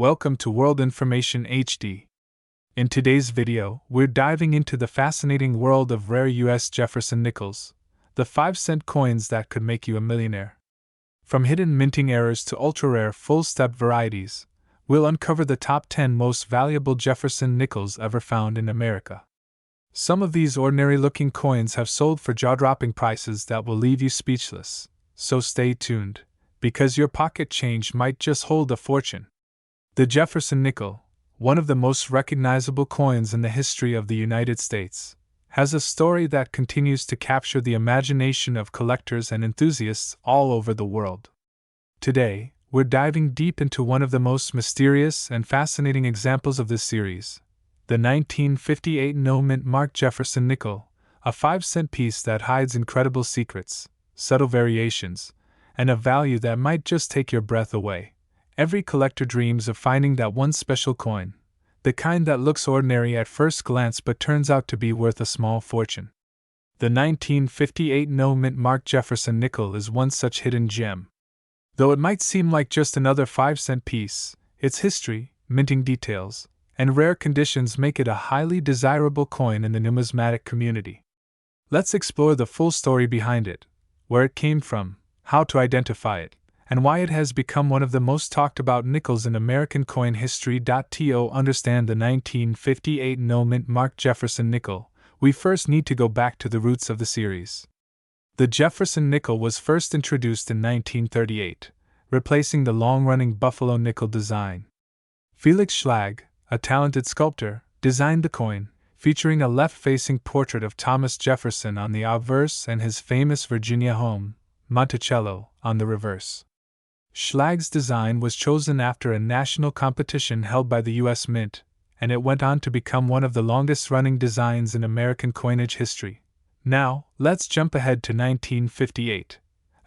Welcome to World Information HD. In today's video, we're diving into the fascinating world of rare U.S. Jefferson Nickels, the 5-cent coins that could make you a millionaire. From hidden minting errors to ultra-rare full-step varieties, we'll uncover the top 10 most valuable Jefferson Nickels ever found in America. Some of these ordinary-looking coins have sold for jaw-dropping prices that will leave you speechless, so stay tuned, because your pocket change might just hold a fortune. The Jefferson Nickel, one of the most recognizable coins in the history of the United States, has a story that continues to capture the imagination of collectors and enthusiasts all over the world. Today, we're diving deep into one of the most mysterious and fascinating examples of this series, the 1958 no-mint mark Jefferson Nickel, a 5-cent piece that hides incredible secrets, subtle variations, and a value that might just take your breath away. Every collector dreams of finding that one special coin, the kind that looks ordinary at first glance but turns out to be worth a small fortune. The 1958 no-mint mark Jefferson Nickel is one such hidden gem. Though it might seem like just another 5-cent piece, its history, minting details, and rare conditions make it a highly desirable coin in the numismatic community. Let's explore the full story behind it, where it came from, how to identify it, and why it has become one of the most talked about nickels in American coin history. To understand the 1958 no-mint mark Jefferson Nickel, we first need to go back to the roots of the series. The Jefferson Nickel was first introduced in 1938, replacing the long-running buffalo nickel design. Felix Schlag, a talented sculptor, designed the coin, featuring a left-facing portrait of Thomas Jefferson on the obverse and his famous Virginia home, Monticello, on the reverse. Schlag's design was chosen after a national competition held by the U.S. Mint, and it went on to become one of the longest-running designs in American coinage history. Now, let's jump ahead to 1958,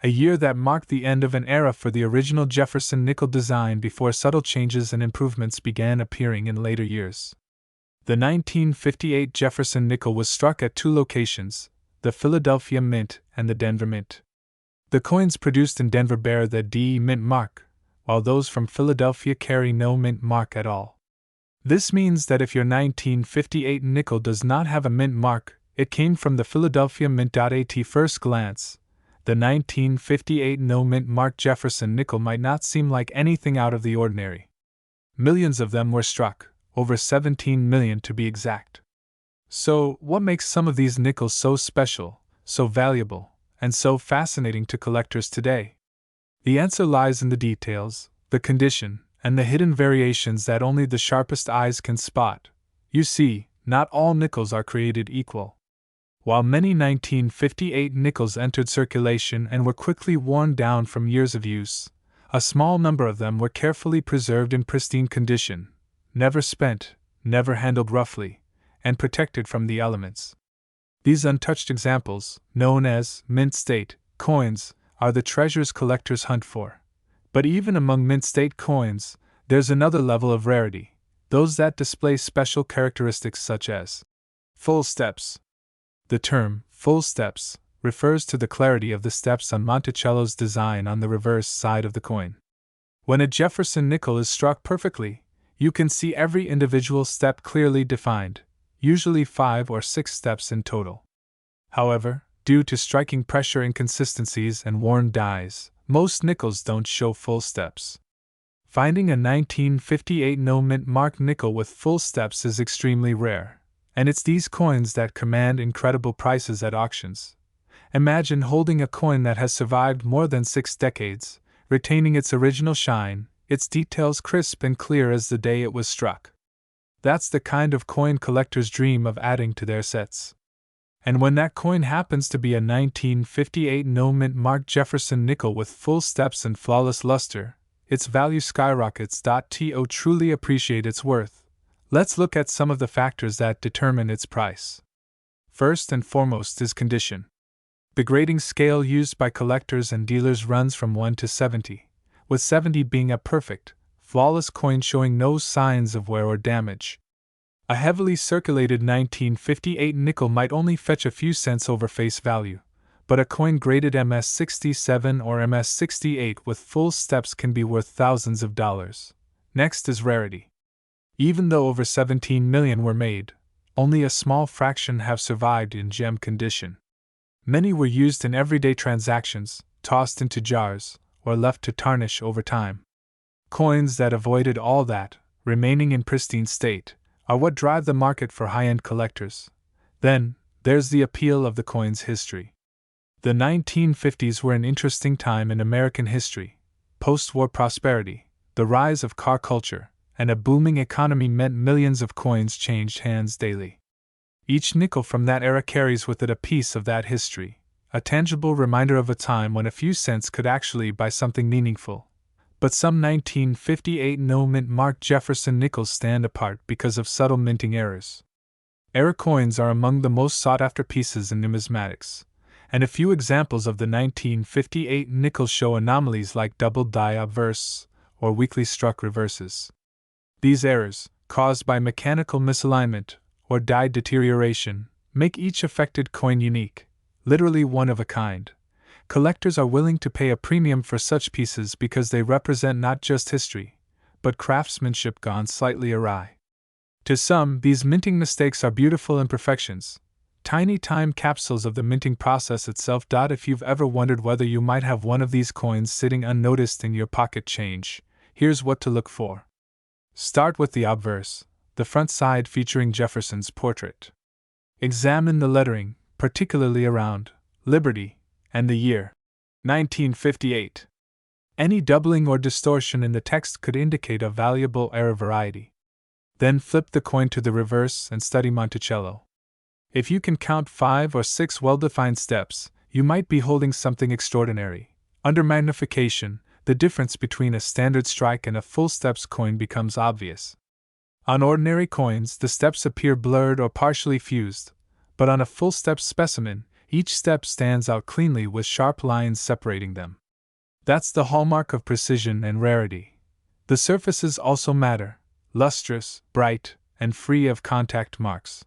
a year that marked the end of an era for the original Jefferson Nickel design before subtle changes and improvements began appearing in later years. The 1958 Jefferson Nickel was struck at two locations, the Philadelphia Mint and the Denver Mint. The coins produced in Denver bear the D mint mark, while those from Philadelphia carry no mint mark at all. This means that if your 1958 nickel does not have a mint mark, it came from the Philadelphia Mint. At first glance, the 1958 no mint mark Jefferson Nickel might not seem like anything out of the ordinary. Millions of them were struck, over 17 million to be exact. So, what makes some of these nickels so special, so valuable, and so fascinating to collectors today? The answer lies in the details, the condition, and the hidden variations that only the sharpest eyes can spot. You see, not all nickels are created equal. While many 1958 nickels entered circulation and were quickly worn down from years of use, a small number of them were carefully preserved in pristine condition, never spent, never handled roughly, and protected from the elements. These untouched examples, known as mint state coins, are the treasures collectors hunt for. But even among mint state coins, there's another level of rarity, those that display special characteristics such as full steps. The term full steps refers to the clarity of the steps on Monticello's design on the reverse side of the coin. When a Jefferson nickel is struck perfectly, you can see every individual step clearly defined, usually 5 or 6 steps in total. However, due to striking pressure inconsistencies and worn dies, most nickels don't show full steps. Finding a 1958 no-mint mark nickel with full steps is extremely rare, and it's these coins that command incredible prices at auctions. Imagine holding a coin that has survived more than 6 decades, retaining its original shine, its details crisp and clear as the day it was struck. That's the kind of coin collectors dream of adding to their sets. And when that coin happens to be a 1958 no-mint mark Jefferson Nickel with full steps and flawless luster, its value skyrockets. To truly appreciate its worth, let's look at some of the factors that determine its price. First and foremost is condition. The grading scale used by collectors and dealers runs from 1 to 70, with 70 being a perfect, flawless coin showing no signs of wear or damage. A heavily circulated 1958 nickel might only fetch a few cents over face value, but a coin graded MS-67 or MS-68 with full steps can be worth thousands of dollars. Next is rarity. Even though over 17 million were made, only a small fraction have survived in gem condition. Many were used in everyday transactions, tossed into jars, or left to tarnish over time. Coins that avoided all that, remaining in pristine state, are what drive the market for high-end collectors. Then, there's the appeal of the coin's history. The 1950s were an interesting time in American history. Post-war prosperity, the rise of car culture, and a booming economy meant millions of coins changed hands daily. Each nickel from that era carries with it a piece of that history, a tangible reminder of a time when a few cents could actually buy something meaningful. But some 1958 no-mint marked Jefferson Nickels stand apart because of subtle minting errors. Error coins are among the most sought-after pieces in numismatics, and a few examples of the 1958 nickels show anomalies like double die obverse or weakly struck reverses. These errors, caused by mechanical misalignment or die deterioration, make each affected coin unique, literally one of a kind. Collectors are willing to pay a premium for such pieces because they represent not just history, but craftsmanship gone slightly awry. To some, these minting mistakes are beautiful imperfections, tiny time capsules of the minting process itself. If you've ever wondered whether you might have one of these coins sitting unnoticed in your pocket change, here's what to look for. Start with the obverse, the front side featuring Jefferson's portrait. Examine the lettering, particularly around Liberty and the year 1958. Any doubling or distortion in the text could indicate a valuable error variety. Then flip the coin to the reverse and study Monticello. If you can count 5 or 6 well-defined steps, you might be holding something extraordinary. Under magnification, the difference between a standard strike and a full steps coin becomes obvious. On ordinary coins, the steps appear blurred or partially fused, but on a full steps specimen, each step stands out cleanly with sharp lines separating them. That's the hallmark of precision and rarity. The surfaces also matter, lustrous, bright, and free of contact marks.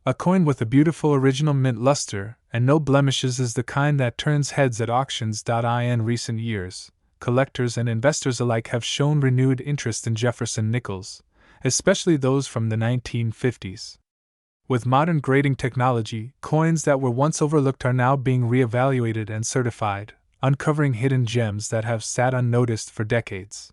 A coin with a beautiful original mint luster and no blemishes is the kind that turns heads at auctions. In recent years, collectors and investors alike have shown renewed interest in Jefferson Nickels, especially those from the 1950s. With modern grading technology, coins that were once overlooked are now being reevaluated and certified, uncovering hidden gems that have sat unnoticed for decades.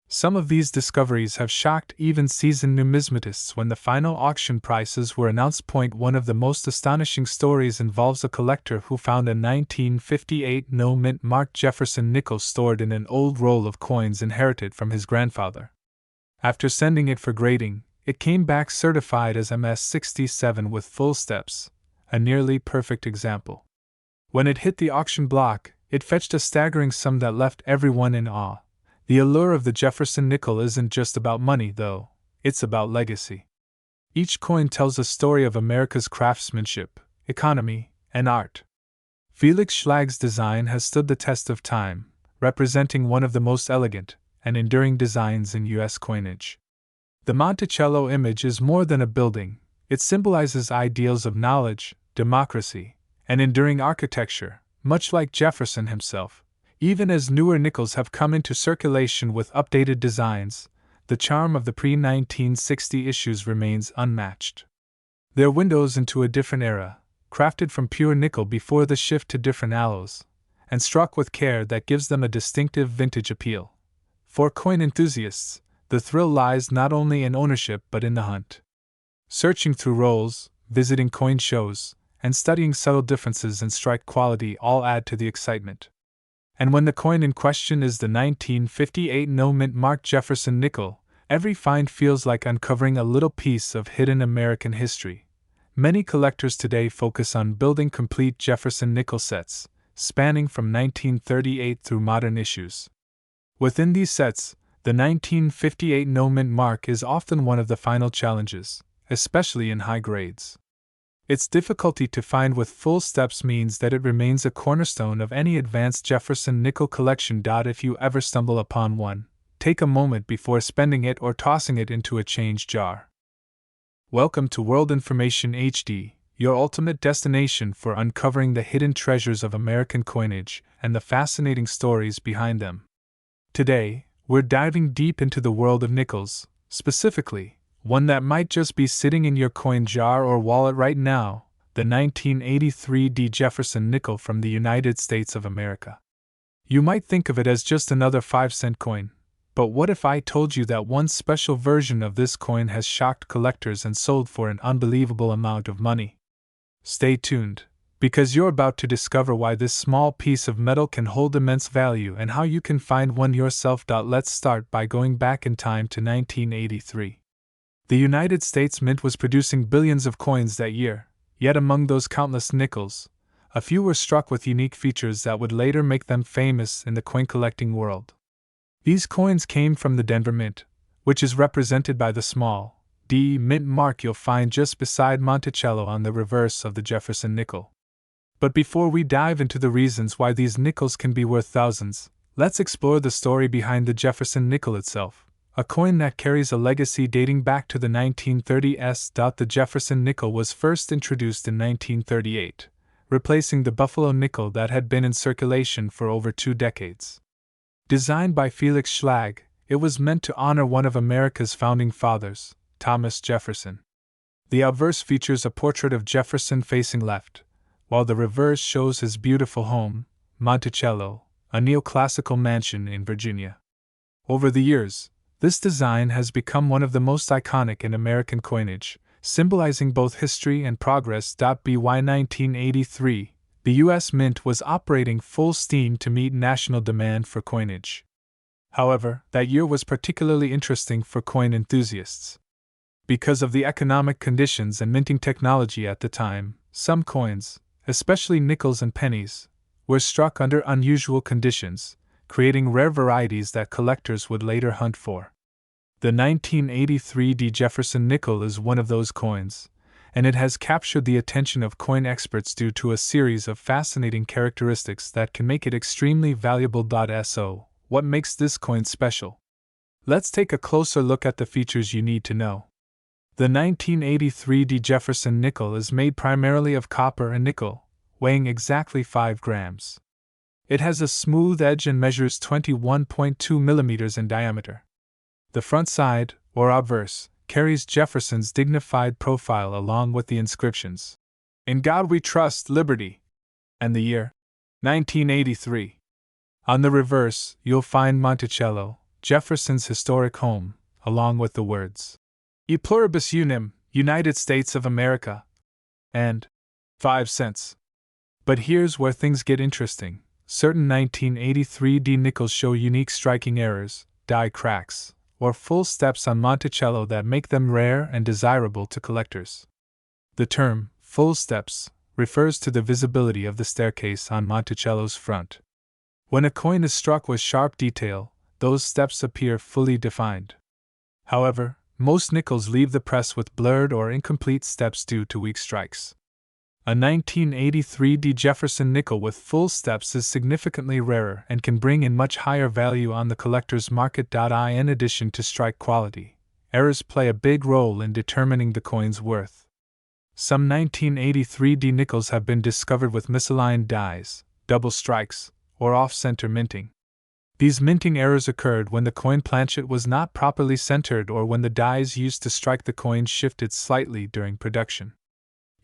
Some of these discoveries have shocked even seasoned numismatists when the final auction prices were announced. One of the most astonishing stories involves a collector who found a 1958 no-mint marked Jefferson Nickel stored in an old roll of coins inherited from his grandfather. After sending it for grading, it came back certified as MS-67 with full steps, a nearly perfect example. When it hit the auction block, it fetched a staggering sum that left everyone in awe. The allure of the Jefferson nickel isn't just about money, though, it's about legacy. Each coin tells a story of America's craftsmanship, economy, and art. Felix Schlag's design has stood the test of time, representing one of the most elegant and enduring designs in U.S. coinage. The Monticello image is more than a building, it symbolizes ideals of knowledge, democracy, and enduring architecture, much like Jefferson himself. Even as newer nickels have come into circulation with updated designs, the charm of the pre-1960 issues remains unmatched. They're windows into a different era, crafted from pure nickel before the shift to different alloys, and struck with care that gives them a distinctive vintage appeal. For coin enthusiasts, the thrill lies not only in ownership but in the hunt. Searching through rolls, visiting coin shows, and studying subtle differences in strike quality all add to the excitement. And when the coin in question is the 1958 no-mint marked Jefferson Nickel, every find feels like uncovering a little piece of hidden American history. Many collectors today focus on building complete Jefferson Nickel sets, spanning from 1938 through modern issues. Within these sets, the 1958 no-mint mark is often one of the final challenges, especially in high grades. Its difficulty to find with full steps means that it remains a cornerstone of any advanced Jefferson Nickel collection. If you ever stumble upon one, take a moment before spending it or tossing it into a change jar. Welcome to World Information HD, your ultimate destination for uncovering the hidden treasures of American coinage and the fascinating stories behind them. Today, we're diving deep into the world of nickels, specifically, one that might just be sitting in your coin jar or wallet right now, the 1983 Jefferson Nickel from the United States of America. You might think of it as just another 5-cent coin, but what if I told you that one special version of this coin has shocked collectors and sold for an unbelievable amount of money? Stay tuned, because you're about to discover why this small piece of metal can hold immense value and how you can find one yourself. Let's start by going back in time to 1983. The United States Mint was producing billions of coins that year, yet among those countless nickels, a few were struck with unique features that would later make them famous in the coin collecting world. These coins came from the Denver Mint, which is represented by the small D mint mark you'll find just beside Monticello on the reverse of the Jefferson Nickel. But before we dive into the reasons why these nickels can be worth thousands, let's explore the story behind the Jefferson Nickel itself, a coin that carries a legacy dating back to the 1930s. The Jefferson Nickel was first introduced in 1938, replacing the Buffalo nickel that had been in circulation for over 2 decades. Designed by Felix Schlag, it was meant to honor one of America's founding fathers, Thomas Jefferson. The obverse features a portrait of Jefferson facing left, while the reverse shows his beautiful home, Monticello, a neoclassical mansion in Virginia. Over the years, this design has become one of the most iconic in American coinage, symbolizing both history and progress. By 1983, the U.S. Mint was operating full steam to meet national demand for coinage. However, that year was particularly interesting for coin enthusiasts. Because of the economic conditions and minting technology at the time, some coins, especially nickels and pennies, were struck under unusual conditions, creating rare varieties that collectors would later hunt for. The 1983 Jefferson Nickel is one of those coins, and it has captured the attention of coin experts due to a series of fascinating characteristics that can make it extremely valuable. So, what makes this coin special? Let's take a closer look at the features you need to know. The 1983 Jefferson Nickel is made primarily of copper and nickel, weighing exactly 5 grams. It has a smooth edge and measures 21.2 millimeters in diameter. The front side, or obverse, carries Jefferson's dignified profile along with the inscriptions, "In God We Trust, Liberty," and the year, 1983. On the reverse, you'll find Monticello, Jefferson's historic home, along with the words, "E pluribus unum, United States of America," and 5 cents. But here's where things get interesting. Certain 1983 nickels show unique striking errors, die cracks, or full steps on Monticello that make them rare and desirable to collectors. The term, full steps, refers to the visibility of the staircase on Monticello's front. When a coin is struck with sharp detail, those steps appear fully defined. However, most nickels leave the press with blurred or incomplete steps due to weak strikes. A 1983 Jefferson Nickel with full steps is significantly rarer and can bring in much higher value on the collector's market. In addition to strike quality, errors play a big role in determining the coin's worth. Some 1983 nickels have been discovered with misaligned dies, double strikes, or off-center minting. These minting errors occurred when the coin planchet was not properly centered or when the dies used to strike the coin shifted slightly during production.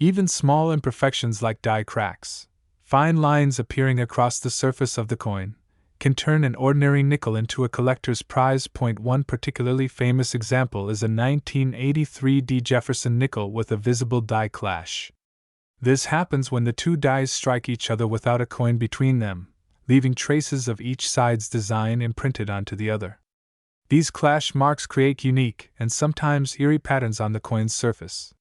Even small imperfections like die cracks, fine lines appearing across the surface of the coin, can turn an ordinary nickel into a collector's prize. One particularly famous example is a 1983 Jefferson Nickel with a visible die clash. This happens when the two dies strike each other without a coin between them, leaving traces of each side's design imprinted onto the other. These clash marks create unique and sometimes eerie patterns on the coin's surface.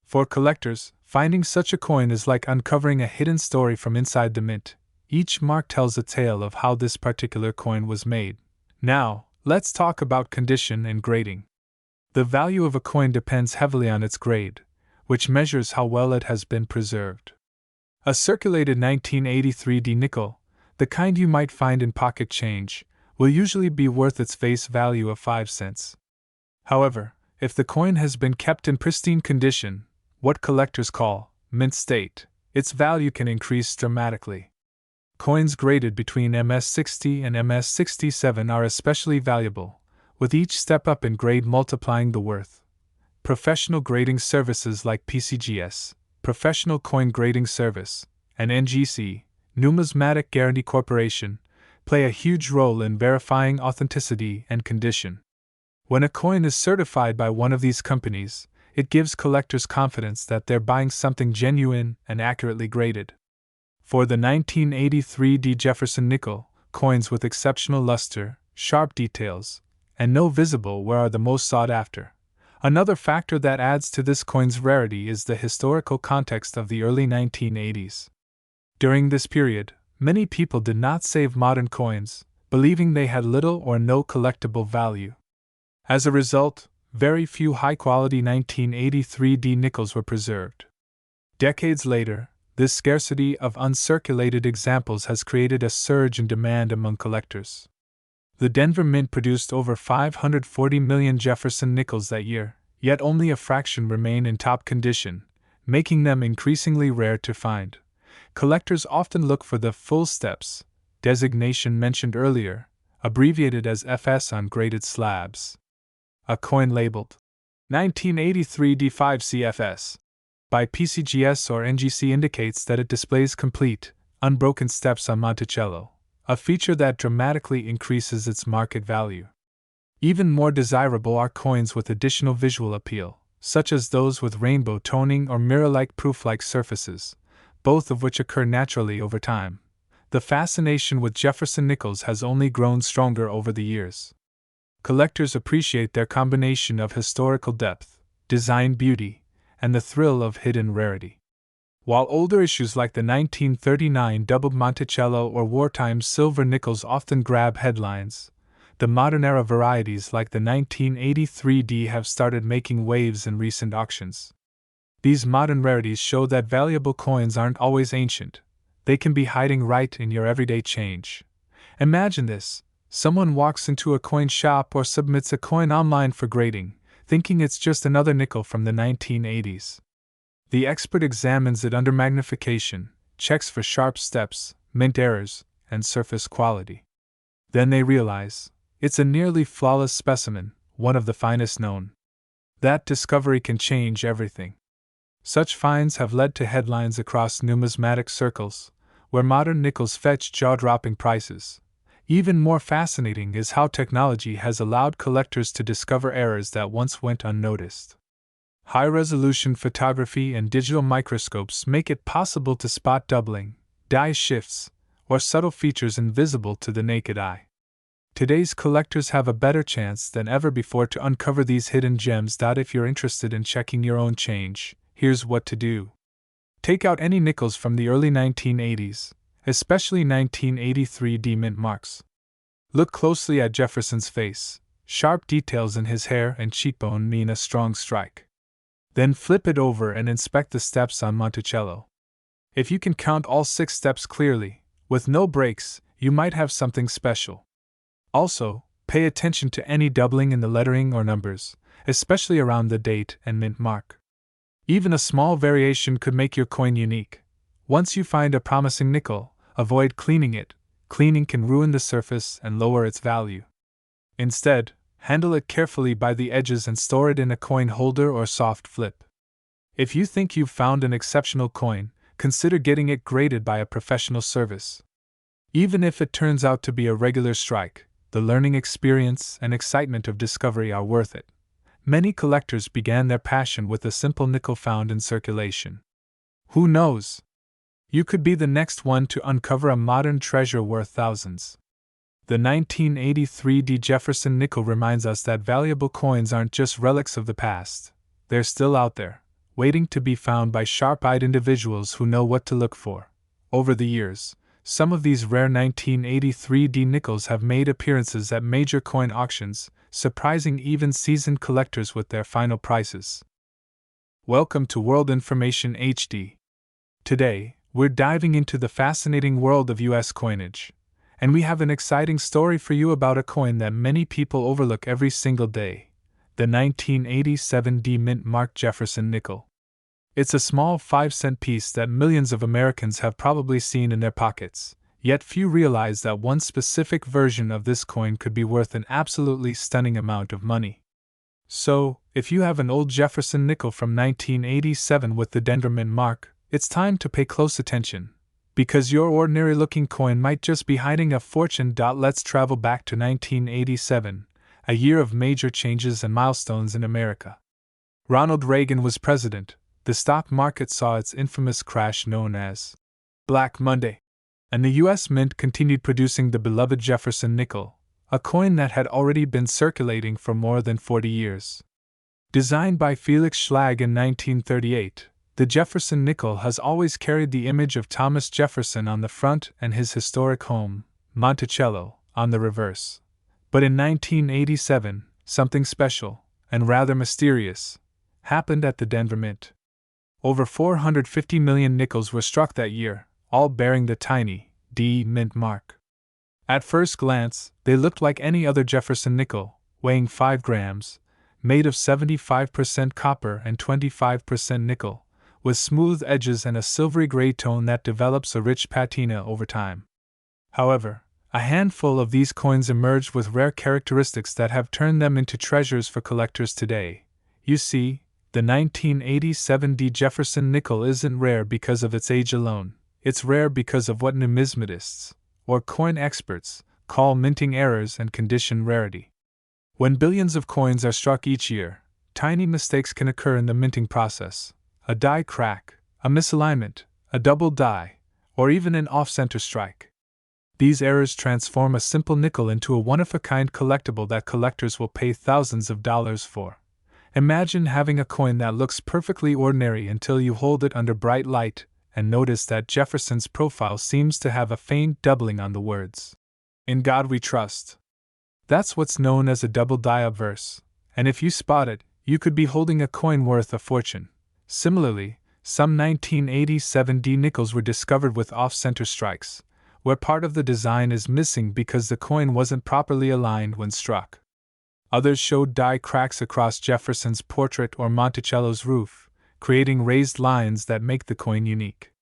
For collectors, finding such a coin is like uncovering a hidden story from inside the mint. Each mark tells a tale of how this particular coin was made. Now, let's talk about condition and grading. The value of a coin depends heavily on its grade, which measures how well it has been preserved. A circulated 1983 nickel, the kind you might find in pocket change, will usually be worth its face value of 5 cents. However, if the coin has been kept in pristine condition, what collectors call mint state, its value can increase dramatically. Coins graded between MS60 and MS67 are especially valuable, with each step up in grade multiplying the worth. Professional grading services like PCGS, Professional Coin Grading Service, and NGC, Numismatic Guarantee Corporation, play a huge role in verifying authenticity and condition. When a coin is certified by one of these companies, it gives collectors confidence that they're buying something genuine and accurately graded. For the 1983 Jefferson Nickel, coins with exceptional luster, sharp details, and no visible wear are the most sought after. Another factor that adds to this coin's rarity is the historical context of the early 1980s. During this period, many people did not save modern coins, believing they had little or no collectible value. As a result, very few high-quality 1983 nickels were preserved. Decades later, this scarcity of uncirculated examples has created a surge in demand among collectors. The Denver Mint produced over 540 million Jefferson Nickels that year, yet only a fraction remain in top condition, making them increasingly rare to find. Collectors often look for the full steps designation mentioned earlier, abbreviated as FS on graded slabs. A coin labeled 1983 D5CFS by PCGS or NGC indicates that it displays complete, unbroken steps on Monticello, a feature that dramatically increases its market value. Even more desirable are coins with additional visual appeal, such as those with rainbow toning or mirror-like proof-like surfaces, both of which occur naturally over time. The fascination with Jefferson Nickels has only grown stronger over the years. Collectors appreciate their combination of historical depth, design beauty, and the thrill of hidden rarity. While older issues like the 1939 doubled Monticello or wartime silver nickels often grab headlines, the modern-era varieties like the 1983D have started making waves in recent auctions. These modern rarities show that valuable coins aren't always ancient. They can be hiding right in your everyday change. Imagine this. Someone walks into a coin shop or submits a coin online for grading, thinking it's just another nickel from the 1980s. The expert examines it under magnification, checks for sharp steps, mint errors, and surface quality. Then they realize it's a nearly flawless specimen, one of the finest known. That discovery can change everything. Such finds have led to headlines across numismatic circles, where modern nickels fetch jaw-dropping prices. Even more fascinating is how technology has allowed collectors to discover errors that once went unnoticed. High-resolution photography and digital microscopes make it possible to spot doubling, die shifts, or subtle features invisible to the naked eye. Today's collectors have a better chance than ever before to uncover these hidden gems. If you're interested in checking your own change, here's what to do. Take out any nickels from the early 1980s, especially 1983 D mint marks. Look closely at Jefferson's face. Sharp details in his hair and cheekbone mean a strong strike. Then flip it over and inspect the steps on Monticello. If you can count all 6 steps clearly, with no breaks, you might have something special. Also, pay attention to any doubling in the lettering or numbers, especially around the date and mint mark. Even a small variation could make your coin unique. Once you find a promising nickel, avoid cleaning it. Cleaning can ruin the surface and lower its value. Instead, handle it carefully by the edges and store it in a coin holder or soft flip. If you think you've found an exceptional coin, consider getting it graded by a professional service. Even if it turns out to be a regular strike, the learning experience and excitement of discovery are worth it. Many collectors began their passion with a simple nickel found in circulation. Who knows? You could be the next one to uncover a modern treasure worth thousands. The 1983 D. Jefferson Nickel reminds us that valuable coins aren't just relics of the past. They're still out there, waiting to be found by sharp-eyed individuals who know what to look for. Over the years, some of these rare 1983 D nickels have made appearances at major coin auctions, surprising even seasoned collectors with their final prices. Welcome to World Information HD. Today, we're diving into the fascinating world of U.S. coinage, and we have an exciting story for you about a coin that many people overlook every single day, the 1987 D mint marked Jefferson Nickel. It's a small 5-cent piece that millions of Americans have probably seen in their pockets, Yet few realize that one specific version of this coin could be worth an absolutely stunning amount of money. So, if you have an old Jefferson nickel from 1987 with the Dendermint mark, it's time to pay close attention, because your ordinary-looking coin might just be hiding a fortune. Let's travel back to 1987, a year of major changes and milestones in America. Ronald Reagan was president. The stock market saw its infamous crash known as Black Monday, and the U.S. Mint continued producing the beloved Jefferson Nickel, a coin that had already been circulating for more than 40 years. Designed by Felix Schlag in 1938, the Jefferson Nickel has always carried the image of Thomas Jefferson on the front and his historic home, Monticello, on the reverse. But in 1987, something special, and rather mysterious, happened at the Denver Mint. Over 450 million nickels were struck that year, all bearing the tiny D Mint mark. At first glance, they looked like any other Jefferson nickel, weighing 5 grams, made of 75% copper and 25% nickel, with smooth edges and a silvery gray tone that develops a rich patina over time. However, a handful of these coins emerged with rare characteristics that have turned them into treasures for collectors today. You see, the 1987 D Jefferson Nickel isn't rare because of its age alone, it's rare because of what numismatists, or coin experts, call minting errors and condition rarity. When billions of coins are struck each year, tiny mistakes can occur in the minting process. A die crack, a misalignment, a double die, or even an off-center strike. These errors transform a simple nickel into a one-of-a-kind collectible that collectors will pay thousands of dollars for. Imagine having a coin that looks perfectly ordinary until you hold it under bright light and notice that Jefferson's profile seems to have a faint doubling on the words, "In God We Trust." That's what's known as a double die obverse, and if you spot it, you could be holding a coin worth a fortune. Similarly, some 1987 D nickels were discovered with off-center strikes, where part of the design is missing because the coin wasn't properly aligned when struck. Others showed die cracks across Jefferson's portrait or Monticello's roof, creating raised lines that make the coin unique.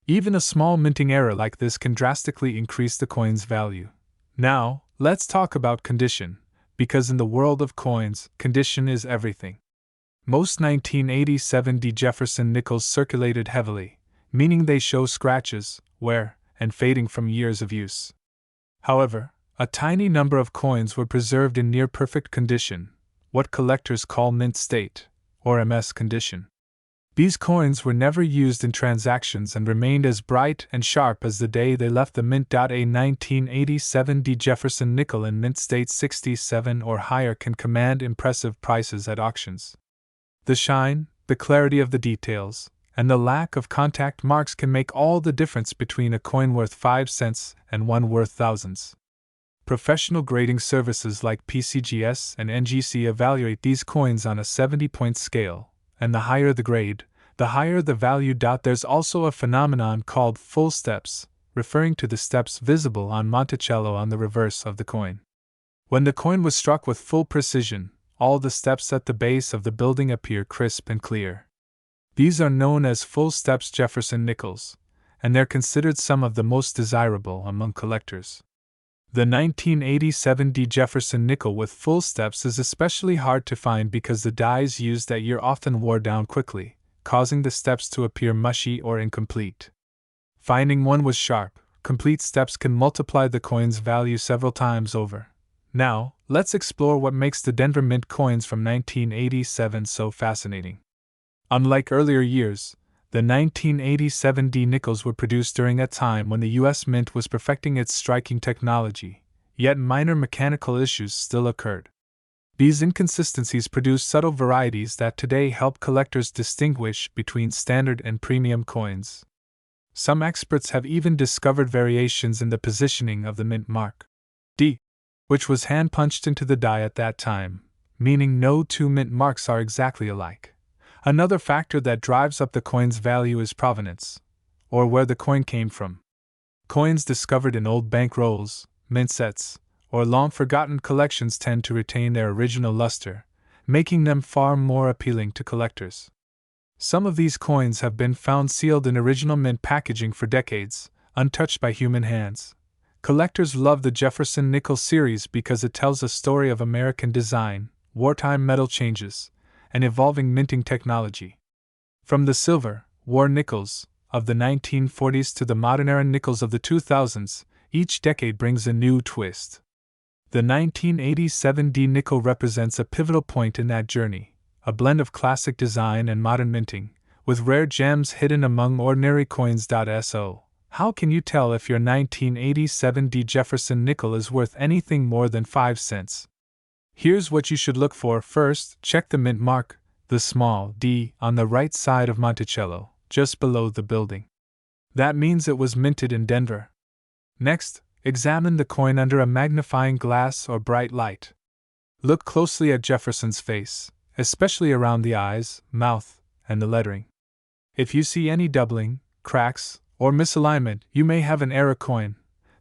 Even a small minting error like this can drastically increase the coin's value. Now, let's talk about condition, because in the world of coins, condition is everything. Most 1987 D Jefferson nickels circulated heavily, meaning they show scratches, wear, and fading from years of use. However, a tiny number of coins were preserved in near-perfect condition, what collectors call mint state, or MS condition. These coins were never used in transactions and remained as bright and sharp as the day they left the mint. A 1987 D Jefferson nickel in mint state 67 or higher can command impressive prices at auctions. The shine, the clarity of the details, and the lack of contact marks can make all the difference between a coin worth 5 cents and one worth thousands. Professional grading services like PCGS and NGC evaluate these coins on a 70-point scale, and the higher the grade, the higher the value. There's also a phenomenon called full steps, referring to the steps visible on Monticello on the reverse of the coin. When the coin was struck with full precision, all the steps at the base of the building appear crisp and clear. These are known as full steps Jefferson Nickels, and they're considered some of the most desirable among collectors. The 1987 D Jefferson nickel with full steps is especially hard to find because the dies used that year often wore down quickly, causing the steps to appear mushy or incomplete. Finding one with sharp, complete steps can multiply the coin's value several times over. Now, let's explore what makes the Denver Mint coins from 1987 so fascinating. Unlike earlier years, the 1987 D nickels were produced during a time when the U.S. Mint was perfecting its striking technology, yet minor mechanical issues still occurred. These inconsistencies produced subtle varieties that today help collectors distinguish between standard and premium coins. Some experts have even discovered variations in the positioning of the mint mark D, which was hand-punched into the die at that time, meaning no two mint marks are exactly alike. Another factor that drives up the coin's value is provenance, or where the coin came from. Coins discovered in old bank rolls, mint sets, or long-forgotten collections tend to retain their original luster, making them far more appealing to collectors. Some of these coins have been found sealed in original mint packaging for decades, untouched by human hands. Collectors love the Jefferson Nickel series because it tells a story of American design, wartime metal changes, and evolving minting technology. From the silver, war nickels of the 1940s to the modern-era nickels of the 2000s, each decade brings a new twist. The 1987 D nickel represents a pivotal point in that journey, a blend of classic design and modern minting, with rare gems hidden among ordinary coins. So, how can you tell if your 1987 D Jefferson nickel is worth anything more than 5 cents? Here's what you should look for. First, check the mint mark, the small d, on the right side of Monticello, just below the building. That means it was minted in Denver. Next, examine the coin under a magnifying glass or bright light. Look closely at Jefferson's face, especially around the eyes, mouth, and the lettering. If you see any doubling, cracks, or misalignment, you may have an error coin.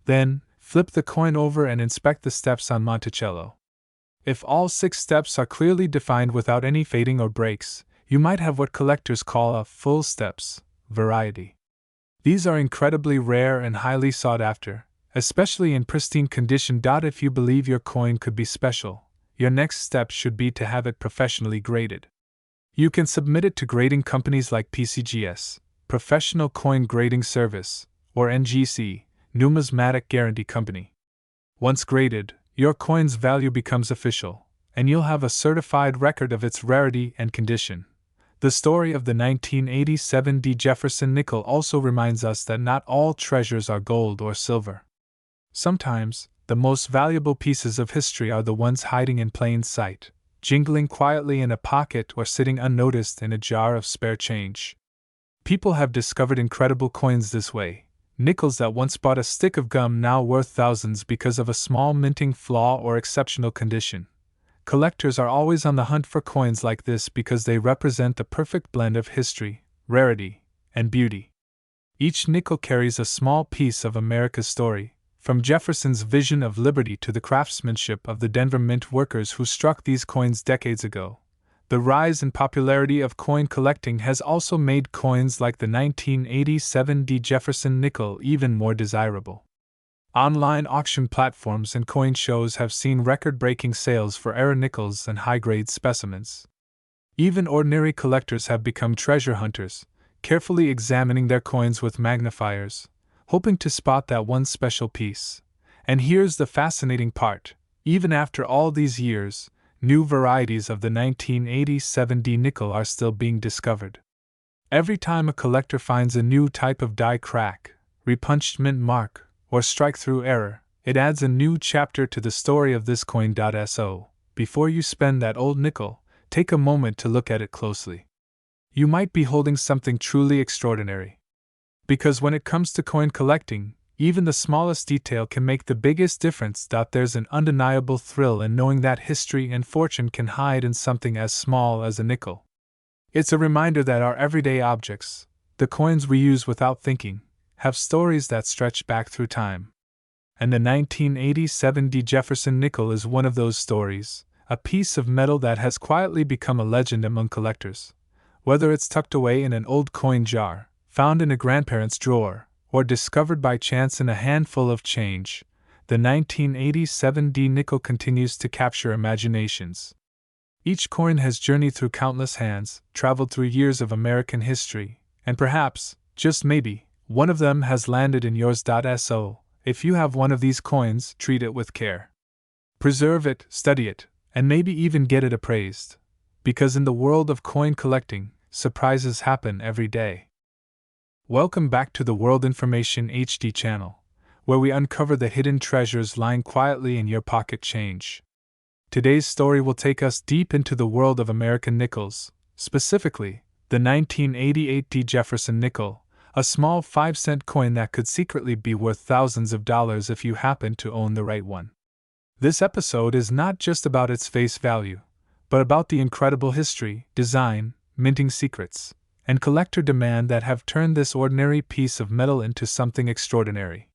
Then, flip the coin over and inspect the steps on Monticello. If all 6 steps are clearly defined without any fading or breaks, you might have what collectors call a full steps variety. These are incredibly rare and highly sought after, especially in pristine condition. If you believe your coin could be special, your next step should be to have it professionally graded. You can submit it to grading companies like PCGS, Professional Coin Grading Service, or NGC, Numismatic Guarantee Company. Once graded, your coin's value becomes official, and you'll have a certified record of its rarity and condition. The story of the 1987 D Jefferson Nickel also reminds us that not all treasures are gold or silver. Sometimes, the most valuable pieces of history are the ones hiding in plain sight, jingling quietly in a pocket or sitting unnoticed in a jar of spare change. People have discovered incredible coins this way. Nickels that once bought a stick of gum now worth thousands because of a small minting flaw or exceptional condition. Collectors are always on the hunt for coins like this because they represent the perfect blend of history, rarity, and beauty. Each nickel carries a small piece of America's story, from Jefferson's vision of liberty to the craftsmanship of the Denver mint workers who struck these coins decades ago. The rise in popularity of coin collecting has also made coins like the 1987 D Jefferson Nickel even more desirable. Online auction platforms and coin shows have seen record-breaking sales for era nickels and high-grade specimens. Even ordinary collectors have become treasure hunters, carefully examining their coins with magnifiers, hoping to spot that one special piece. And here's the fascinating part: even after all these years, new varieties of the 1987 D nickel are still being discovered. Every time a collector finds a new type of die crack, repunched mint mark, or strike-through error, it adds a new chapter to the story of this coin. So, before you spend that old nickel, take a moment to look at it closely. You might be holding something truly extraordinary. Because when it comes to coin collecting, even the smallest detail can make the biggest difference. There's an undeniable thrill in knowing that history and fortune can hide in something as small as a nickel. It's a reminder that our everyday objects, the coins we use without thinking, have stories that stretch back through time. And the 1987 D Jefferson Nickel is one of those stories, a piece of metal that has quietly become a legend among collectors. Whether it's tucked away in an old coin jar, found in a grandparent's drawer, or discovered by chance in a handful of change, the 1987 D nickel continues to capture imaginations. Each coin has journeyed through countless hands, traveled through years of American history, and perhaps, just maybe, one of them has landed in yours. So, if you have one of these coins, treat it with care. Preserve it, study it, and maybe even get it appraised. Because in the world of coin collecting, surprises happen every day. Welcome back to the World Information HD channel, where we uncover the hidden treasures lying quietly in your pocket change. Today's story will take us deep into the world of American nickels, specifically, the 1988 D Jefferson Nickel, a small 5-cent coin that could secretly be worth thousands of dollars if you happen to own the right one. This episode is not just about its face value, but about the incredible history, design, minting secrets, and collector demand that have turned this ordinary piece of metal into something extraordinary.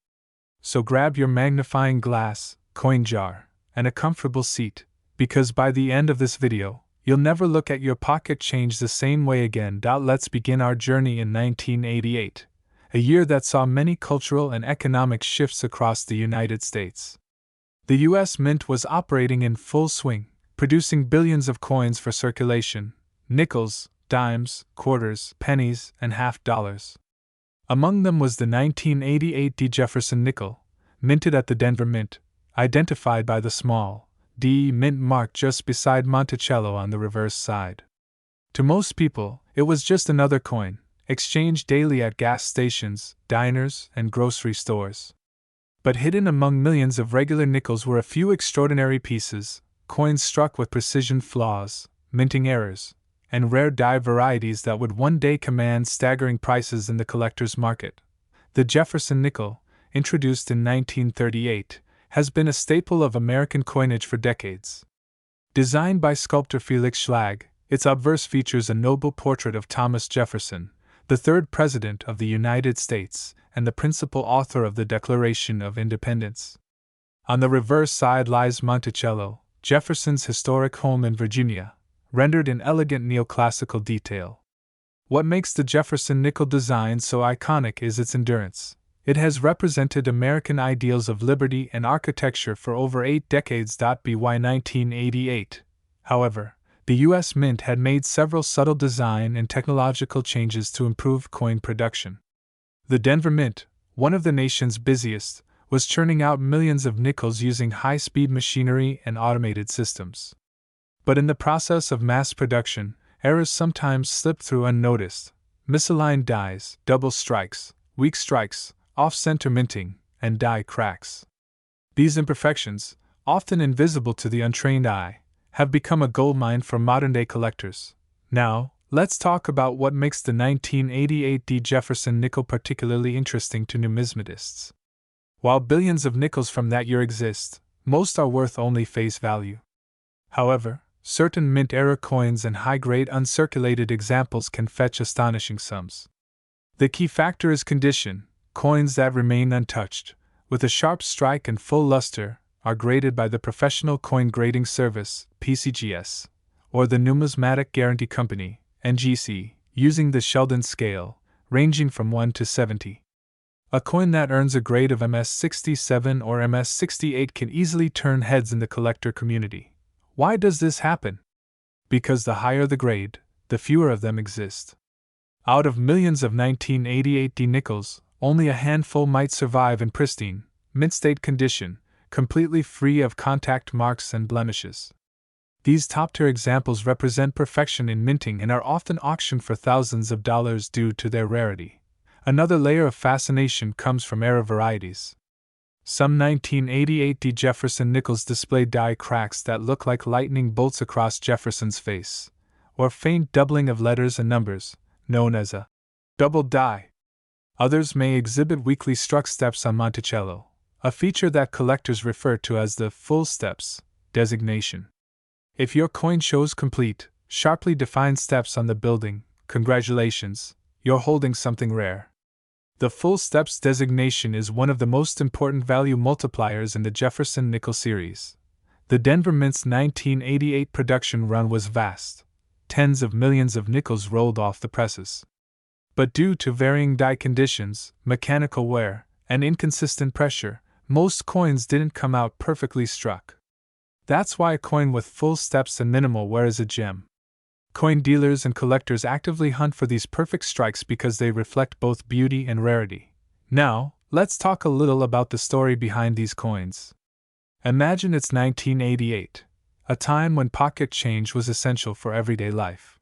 So grab your magnifying glass, coin jar, and a comfortable seat, because by the end of this video, you'll never look at your pocket change the same way again. Let's begin our journey in 1988, a year that saw many cultural and economic shifts across the United States. The U.S. Mint was operating in full swing, producing billions of coins for circulation: nickels, dimes, quarters, pennies, and half dollars. Among them was the 1988 Jefferson Nickel, minted at the Denver Mint, identified by the small D mint mark just beside Monticello on the reverse side. To most people, it was just another coin, exchanged daily at gas stations, diners, and grocery stores. But hidden among millions of regular nickels were a few extraordinary pieces, coins struck with precision flaws, minting errors, and rare die varieties that would one day command staggering prices in the collector's market. The Jefferson Nickel, introduced in 1938, has been a staple of American coinage for decades. Designed by sculptor Felix Schlag, its obverse features a noble portrait of Thomas Jefferson, the third President of the United States and the principal author of the Declaration of Independence. On the reverse side lies Monticello, Jefferson's historic home in Virginia, rendered in elegant neoclassical detail. What makes the Jefferson Nickel design so iconic is its endurance. It has represented American ideals of liberty and architecture for over 8 decades. By 1988, however, the U.S. Mint had made several subtle design and technological changes to improve coin production. The Denver Mint, one of the nation's busiest, was churning out millions of nickels using high-speed machinery and automated systems. But in the process of mass production, errors sometimes slipped through unnoticed: misaligned dies, double strikes, weak strikes, off-center minting, and die cracks. These imperfections, often invisible to the untrained eye, have become a goldmine for modern-day collectors. Now, let's talk about what makes the 1988 Jefferson Nickel particularly interesting to numismatists. While billions of nickels from that year exist, most are worth only face value. However, certain mint-era coins and high-grade uncirculated examples can fetch astonishing sums. The key factor is condition. Coins that remain untouched, with a sharp strike and full luster, are graded by the Professional Coin Grading Service, PCGS, or the Numismatic Guarantee Company, NGC, using the Sheldon scale, ranging from 1 to 70. A coin that earns a grade of MS67 or MS68 can easily turn heads in the collector community. Why does this happen? Because the higher the grade, the fewer of them exist. Out of millions of 1988 nickels, only a handful might survive in pristine, mint-state condition, completely free of contact marks and blemishes. These top-tier examples represent perfection in minting and are often auctioned for thousands of dollars due to their rarity. Another layer of fascination comes from error varieties. Some 1988 Jefferson Nickels display die cracks that look like lightning bolts across Jefferson's face, or faint doubling of letters and numbers, known as a double die. Others may exhibit weakly struck steps on Monticello, a feature that collectors refer to as the full steps designation. If your coin shows complete, sharply defined steps on the building, congratulations, you're holding something rare. The full steps designation is one of the most important value multipliers in the Jefferson Nickel series. The Denver Mint's 1988 production run was vast. Tens of millions of nickels rolled off the presses. But due to varying die conditions, mechanical wear, and inconsistent pressure, most coins didn't come out perfectly struck. That's why a coin with full steps and minimal wear is a gem. Coin dealers and collectors actively hunt for these perfect strikes because they reflect both beauty and rarity. Now, let's talk a little about the story behind these coins. Imagine it's 1988, a time when pocket change was essential for everyday life.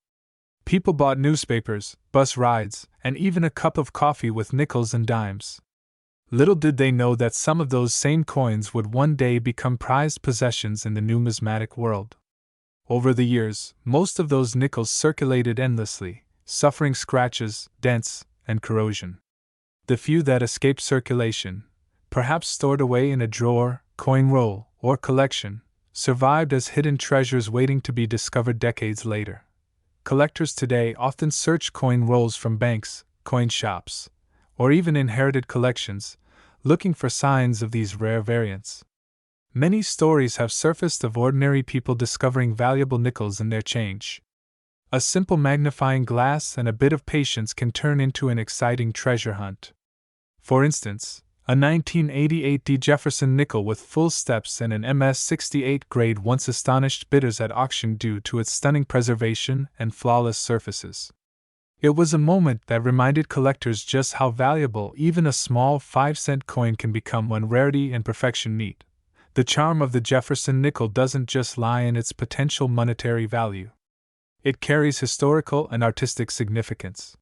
People bought newspapers, bus rides, and even a cup of coffee with nickels and dimes. Little did they know that some of those same coins would one day become prized possessions in the numismatic world. Over the years, most of those nickels circulated endlessly, suffering scratches, dents, and corrosion. The few that escaped circulation, perhaps stored away in a drawer, coin roll, or collection, survived as hidden treasures waiting to be discovered decades later. Collectors today often search coin rolls from banks, coin shops, or even inherited collections, looking for signs of these rare variants. Many stories have surfaced of ordinary people discovering valuable nickels in their change. A simple magnifying glass and a bit of patience can turn into an exciting treasure hunt. For instance, a 1988 D Jefferson Nickel with full steps and an MS-68 grade once astonished bidders at auction due to its stunning preservation and flawless surfaces. It was a moment that reminded collectors just how valuable even a small 5-cent coin can become when rarity and perfection meet. The charm of the Jefferson Nickel doesn't just lie in its potential monetary value. It carries historical and artistic significance.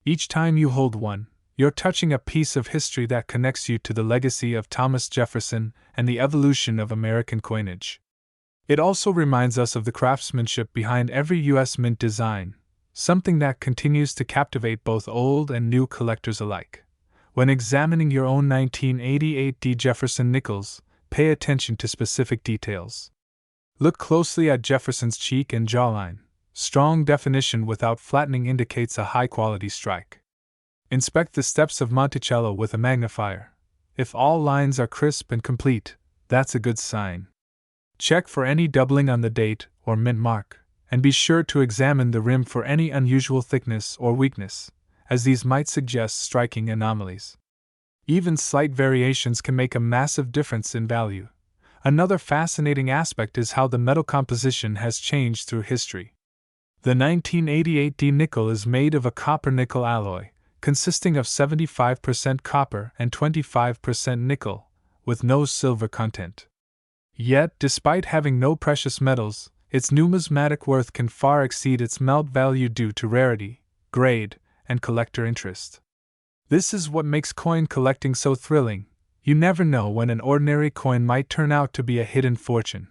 Each time you hold one, you're touching a piece of history that connects you to the legacy of Thomas Jefferson and the evolution of American coinage. It also reminds us of the craftsmanship behind every U.S. mint design, something that continues to captivate both old and new collectors alike. When examining your own 1988 D Jefferson Nickels, pay attention to specific details. Look closely at Jefferson's cheek and jawline. Strong definition without flattening indicates a high-quality strike. Inspect the steps of Monticello with a magnifier. If all lines are crisp and complete, that's a good sign. Check for any doubling on the date or mint mark, and be sure to examine the rim for any unusual thickness or weakness, as these might suggest striking anomalies. Even slight variations can make a massive difference in value. Another fascinating aspect is how the metal composition has changed through history. The 1988 D nickel is made of a copper-nickel alloy, consisting of 75% copper and 25% nickel, with no silver content. Yet, despite having no precious metals, its numismatic worth can far exceed its melt value due to rarity, grade, and collector interest. This is what makes coin collecting so thrilling. You never know when an ordinary coin might turn out to be a hidden fortune.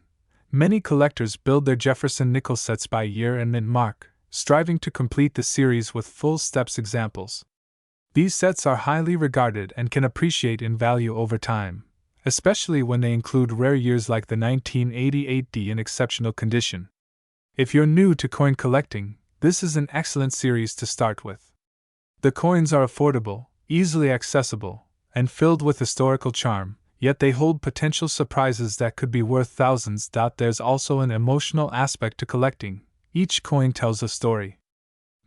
Many collectors build their Jefferson Nickel sets by year and mint mark, striving to complete the series with full steps examples. These sets are highly regarded and can appreciate in value over time, especially when they include rare years like the 1988 D in exceptional condition. If you're new to coin collecting, this is an excellent series to start with. The coins are affordable, easily accessible, and filled with historical charm, yet they hold potential surprises that could be worth thousands. There's also an emotional aspect to collecting. Each coin tells a story.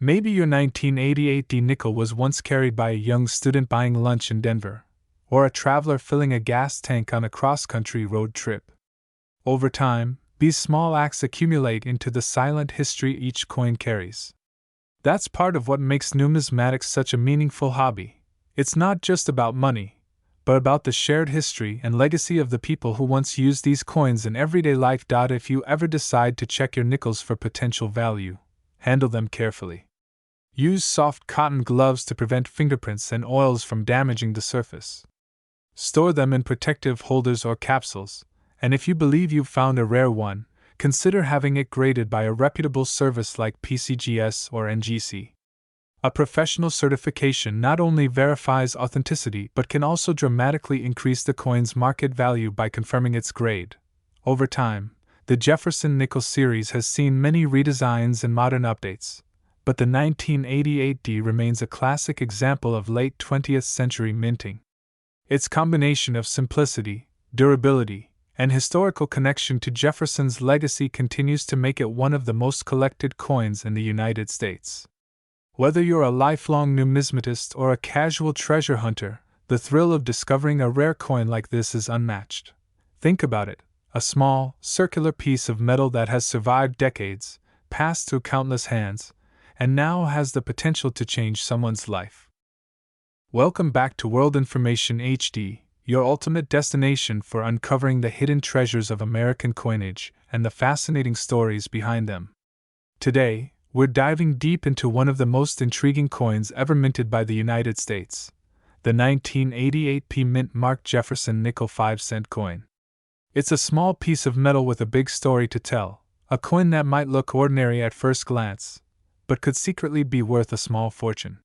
Maybe your 1988 D nickel was once carried by a young student buying lunch in Denver, or a traveler filling a gas tank on a cross-country road trip. Over time, these small acts accumulate into the silent history each coin carries. That's part of what makes numismatics such a meaningful hobby. It's not just about money, but about the shared history and legacy of the people who once used these coins in everyday life. If you ever decide to check your nickels for potential value, handle them carefully. Use soft cotton gloves to prevent fingerprints and oils from damaging the surface. Store them in protective holders or capsules, and if you believe you've found a rare one, consider having it graded by a reputable service like PCGS or NGC. A professional certification not only verifies authenticity but can also dramatically increase the coin's market value by confirming its grade. Over time, the Jefferson Nickel series has seen many redesigns and modern updates, but the 1988 D remains a classic example of late 20th century minting. Its combination of simplicity, durability, and historical connection to Jefferson's legacy continues to make it one of the most collected coins in the United States. Whether you're a lifelong numismatist or a casual treasure hunter, the thrill of discovering a rare coin like this is unmatched. Think about it, a small, circular piece of metal that has survived decades, passed through countless hands, and now has the potential to change someone's life. Welcome back to World Information HD, your ultimate destination for uncovering the hidden treasures of American coinage and the fascinating stories behind them. Today, we're diving deep into one of the most intriguing coins ever minted by the United States, the 1988 P Mint Mark Jefferson Nickel 5-cent coin. It's a small piece of metal with a big story to tell, a coin that might look ordinary at first glance, but could secretly be worth a small fortune.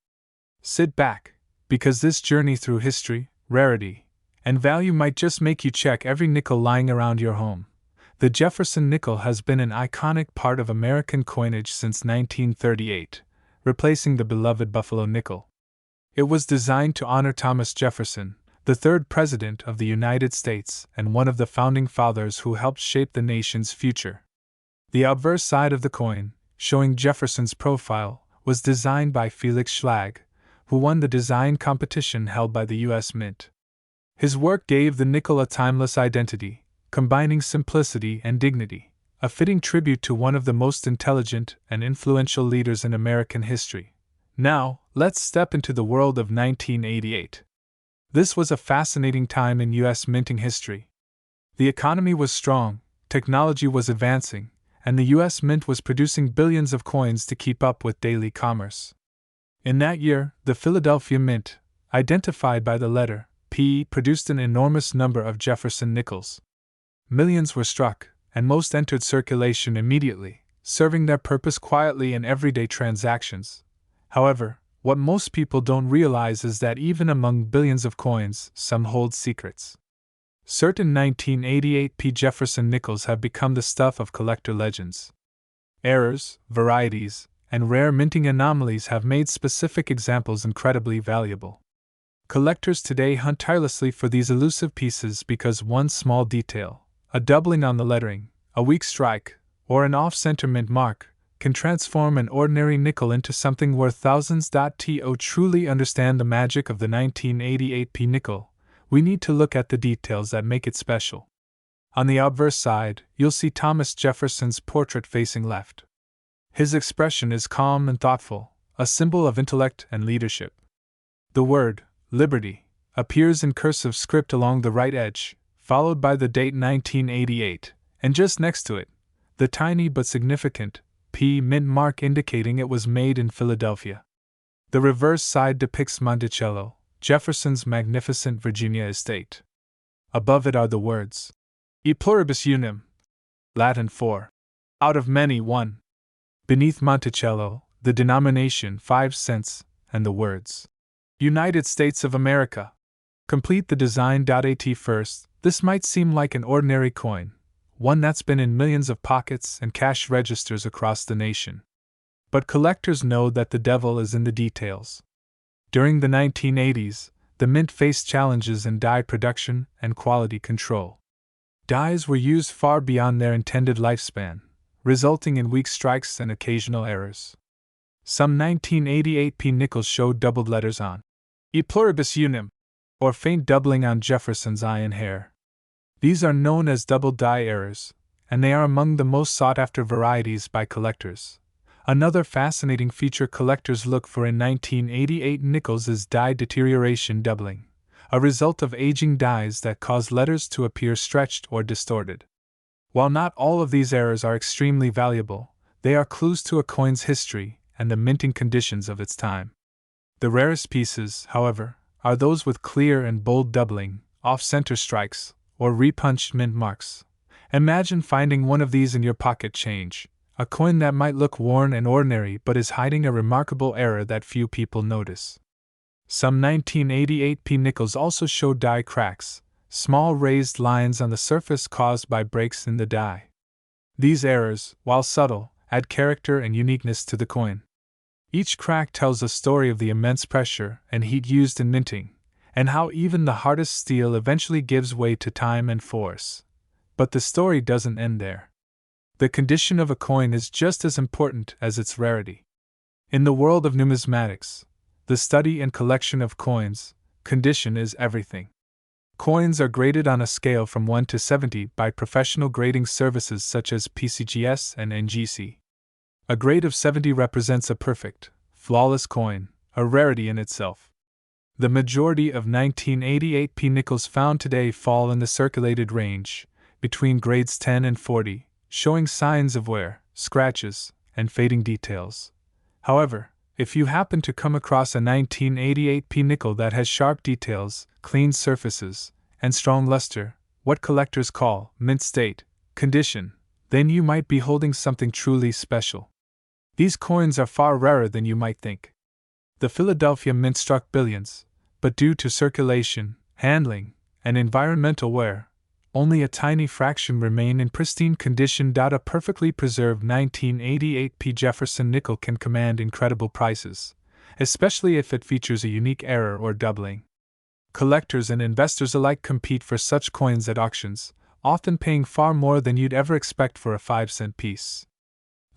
Sit back, because this journey through history, rarity, and value might just make you check every nickel lying around your home. The Jefferson Nickel has been an iconic part of American coinage since 1938, replacing the beloved Buffalo nickel. It was designed to honor Thomas Jefferson, the third President of the United States and one of the founding fathers who helped shape the nation's future. The obverse side of the coin, showing Jefferson's profile, was designed by Felix Schlag, who won the design competition held by the U.S. Mint. His work gave the nickel a timeless identity, combining simplicity and dignity, a fitting tribute to one of the most intelligent and influential leaders in American history. Now, let's step into the world of 1988. This was a fascinating time in U.S. minting history. The economy was strong, technology was advancing, and the U.S. Mint was producing billions of coins to keep up with daily commerce. In that year, the Philadelphia Mint, identified by the letter P, produced an enormous number of Jefferson Nickels. Millions were struck, and most entered circulation immediately, serving their purpose quietly in everyday transactions. However, what most people don't realize is that even among billions of coins, some hold secrets. Certain 1988 P Jefferson Nickels have become the stuff of collector legends. Errors, varieties, and rare minting anomalies have made specific examples incredibly valuable. Collectors today hunt tirelessly for these elusive pieces because one small detail, a doubling on the lettering, a weak strike, or an off-center mint mark, can transform an ordinary nickel into something worth thousands. To truly understand the magic of the 1988 P nickel, we need to look at the details that make it special. On the obverse side, you'll see Thomas Jefferson's portrait facing left. His expression is calm and thoughtful, a symbol of intellect and leadership. The word, Liberty, appears in cursive script along the right edge, followed by the date 1988, and just next to it, the tiny but significant P mint mark indicating it was made in Philadelphia. The reverse side depicts Monticello, Jefferson's magnificent Virginia estate. Above it are the words, E pluribus unum, Latin for, out of many one. Beneath Monticello, the denomination 5 cents, and the words, United States of America. Complete the design. At first, this might seem like an ordinary coin, one that's been in millions of pockets and cash registers across the nation. But collectors know that the devil is in the details. During the 1980s, the mint faced challenges in die production and quality control. Dies were used far beyond their intended lifespan, resulting in weak strikes and occasional errors. Some 1988 P nickels showed doubled letters on E pluribus unum, or faint doubling on Jefferson's eye and hair. These are known as double die errors, and they are among the most sought-after varieties by collectors. Another fascinating feature collectors look for in 1988 nickels is die deterioration doubling, a result of aging dies that cause letters to appear stretched or distorted. While not all of these errors are extremely valuable, they are clues to a coin's history and the minting conditions of its time. The rarest pieces, however, are those with clear and bold doubling, off-center strikes, or repunched mint marks. Imagine finding one of these in your pocket change, a coin that might look worn and ordinary but is hiding a remarkable error that few people notice. Some 1988 P nickels also show die cracks, small raised lines on the surface caused by breaks in the die. These errors, while subtle, add character and uniqueness to the coin. Each crack tells a story of the immense pressure and heat used in minting, and how even the hardest steel eventually gives way to time and force. But the story doesn't end there. The condition of a coin is just as important as its rarity. In the world of numismatics, the study and collection of coins, condition is everything. Coins are graded on a scale from 1 to 70 by professional grading services such as PCGS and NGC. A grade of 70 represents a perfect, flawless coin, a rarity in itself. The majority of 1988 P nickels found today fall in the circulated range, between grades 10 and 40, showing signs of wear, scratches, and fading details. However, if you happen to come across a 1988 P nickel that has sharp details, clean surfaces, and strong luster, what collectors call mint state condition, then you might be holding something truly special. These coins are far rarer than you might think. The Philadelphia Mint struck billions, but due to circulation, handling, and environmental wear, only a tiny fraction remain in pristine condition. A perfectly preserved 1988 P Jefferson nickel can command incredible prices, especially if it features a unique error or doubling. Collectors and investors alike compete for such coins at auctions, often paying far more than you'd ever expect for a 5-cent piece.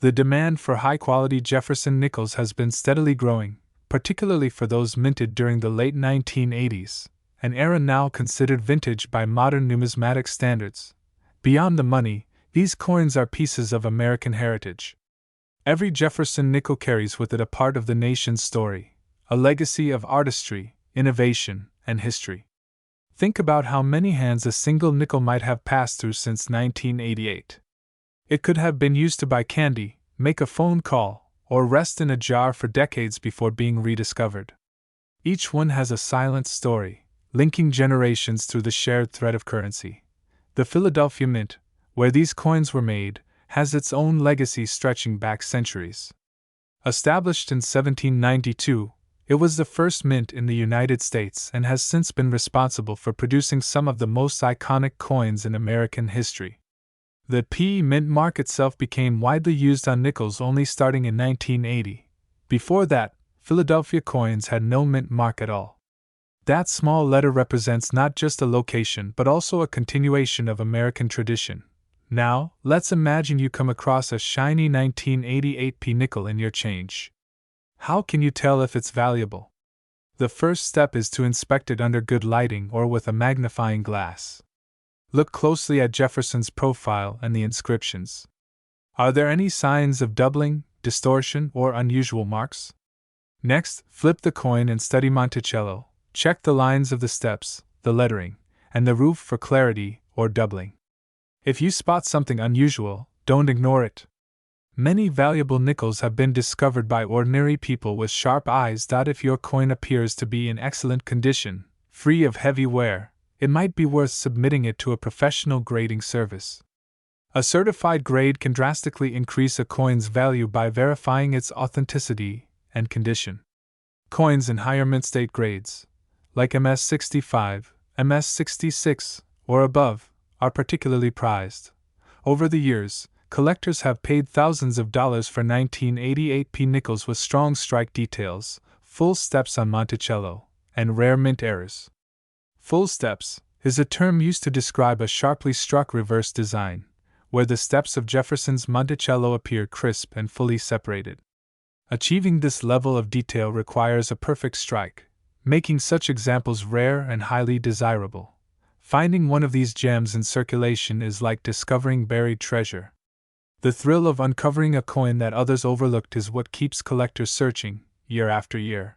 The demand for high-quality Jefferson nickels has been steadily growing, particularly for those minted during the late 1980s, an era now considered vintage by modern numismatic standards. Beyond the money, these coins are pieces of American heritage. Every Jefferson nickel carries with it a part of the nation's story, a legacy of artistry, innovation, and history. Think about how many hands a single nickel might have passed through since 1988. It could have been used to buy candy, make a phone call, or rest in a jar for decades before being rediscovered. Each one has a silent story, linking generations through the shared thread of currency. The Philadelphia Mint, where these coins were made, has its own legacy stretching back centuries. Established in 1792, it was the first mint in the United States and has since been responsible for producing some of the most iconic coins in American history. The PE mint mark itself became widely used on nickels only starting in 1980. Before that, Philadelphia coins had no mint mark at all. That small letter represents not just a location but also a continuation of American tradition. Now, let's imagine you come across a shiny 1988 P nickel in your change. How can you tell if it's valuable? The first step is to inspect it under good lighting or with a magnifying glass. Look closely at Jefferson's profile and the inscriptions. Are there any signs of doubling, distortion, or unusual marks? Next, flip the coin and study Monticello. Check the lines of the steps, the lettering, and the roof for clarity or doubling. If you spot something unusual, don't ignore it. Many valuable nickels have been discovered by ordinary people with sharp eyes. If your coin appears to be in excellent condition, free of heavy wear, it might be worth submitting it to a professional grading service. A certified grade can drastically increase a coin's value by verifying its authenticity and condition. Coins in higher mint state grades, like MS-65, MS-66, or above, are particularly prized. Over the years, collectors have paid thousands of dollars for 1988 P nickels with strong strike details, full steps on Monticello, and rare mint errors. Full steps is a term used to describe a sharply struck reverse design, where the steps of Jefferson's Monticello appear crisp and fully separated. Achieving this level of detail requires a perfect strike, making such examples rare and highly desirable. Finding one of these gems in circulation is like discovering buried treasure. The thrill of uncovering a coin that others overlooked is what keeps collectors searching, year after year.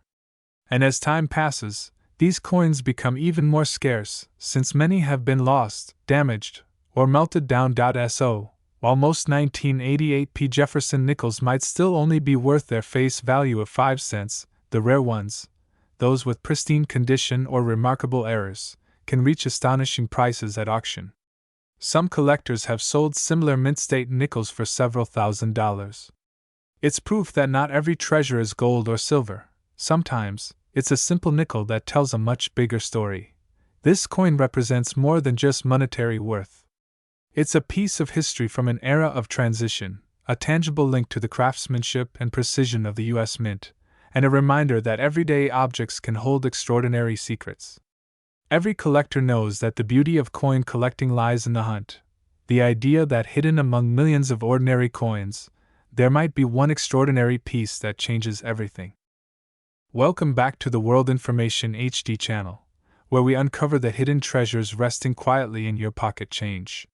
And as time passes, these coins become even more scarce, since many have been lost, damaged, or melted down. So, while most 1988 P Jefferson nickels might still only be worth their face value of 5 cents, the rare ones, those with pristine condition or remarkable errors, can reach astonishing prices at auction. Some collectors have sold similar mint state nickels for several $1,000s. It's proof that not every treasure is gold or silver. Sometimes, it's a simple nickel that tells a much bigger story. This coin represents more than just monetary worth. It's a piece of history from an era of transition, a tangible link to the craftsmanship and precision of the U.S. Mint, and a reminder that everyday objects can hold extraordinary secrets. Every collector knows that the beauty of coin collecting lies in the hunt, the idea that hidden among millions of ordinary coins, there might be one extraordinary piece that changes everything. Welcome back to the World Information HD channel, where we uncover the hidden treasures resting quietly in your pocket change.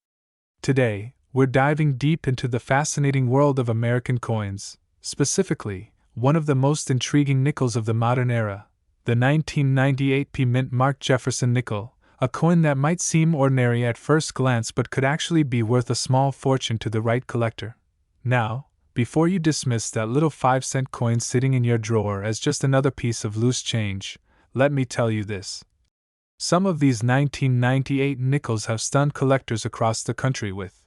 Today, we're diving deep into the fascinating world of American coins, specifically, one of the most intriguing nickels of the modern era, the 1998 P mint marked Jefferson Nickel, a coin that might seem ordinary at first glance but could actually be worth a small fortune to the right collector. Now, before you dismiss that little 5-cent coin sitting in your drawer as just another piece of loose change, let me tell you this. Some of these 1998 nickels have stunned collectors across the country with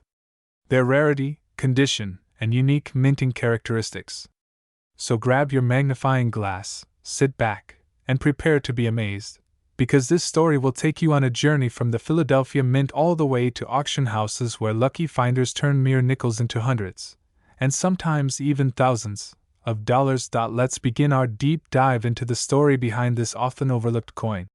their rarity, condition, and unique minting characteristics. So grab your magnifying glass, sit back, and prepare to be amazed, because this story will take you on a journey from the Philadelphia Mint all the way to auction houses where lucky finders turn mere nickels into hundreds, and sometimes even thousands, of dollars. Let's begin our deep dive into the story behind this often overlooked coin.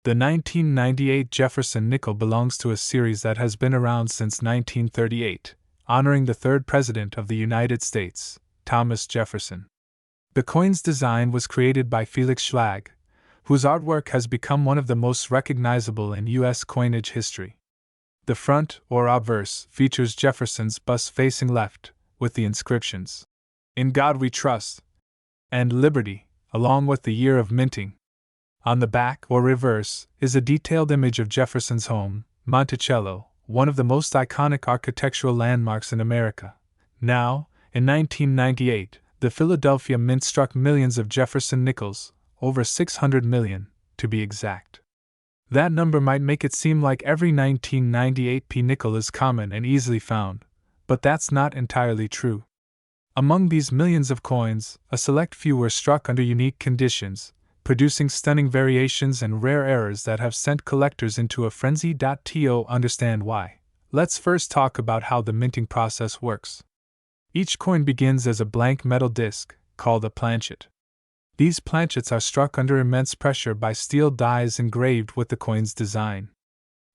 The 1998 Jefferson Nickel belongs to a series that has been around since 1938, honoring the third President of the United States, Thomas Jefferson. The coin's design was created by Felix Schlag, whose artwork has become one of the most recognizable in U.S. coinage history. The front, or obverse, features Jefferson's bust facing left, with the inscriptions, "In God We Trust," and "Liberty," along with the year of minting. On the back, or reverse, is a detailed image of Jefferson's home, Monticello, one of the most iconic architectural landmarks in America. Now, in 1998, the Philadelphia Mint struck millions of Jefferson Nickels, over 600 million, to be exact. That number might make it seem like every 1998 nickel is common and easily found, but that's not entirely true. Among these millions of coins, a select few were struck under unique conditions, producing stunning variations and rare errors that have sent collectors into a frenzy. To understand why, let's first talk about how the minting process works. Each coin begins as a blank metal disc, called a planchet. These planchets are struck under immense pressure by steel dies engraved with the coin's design.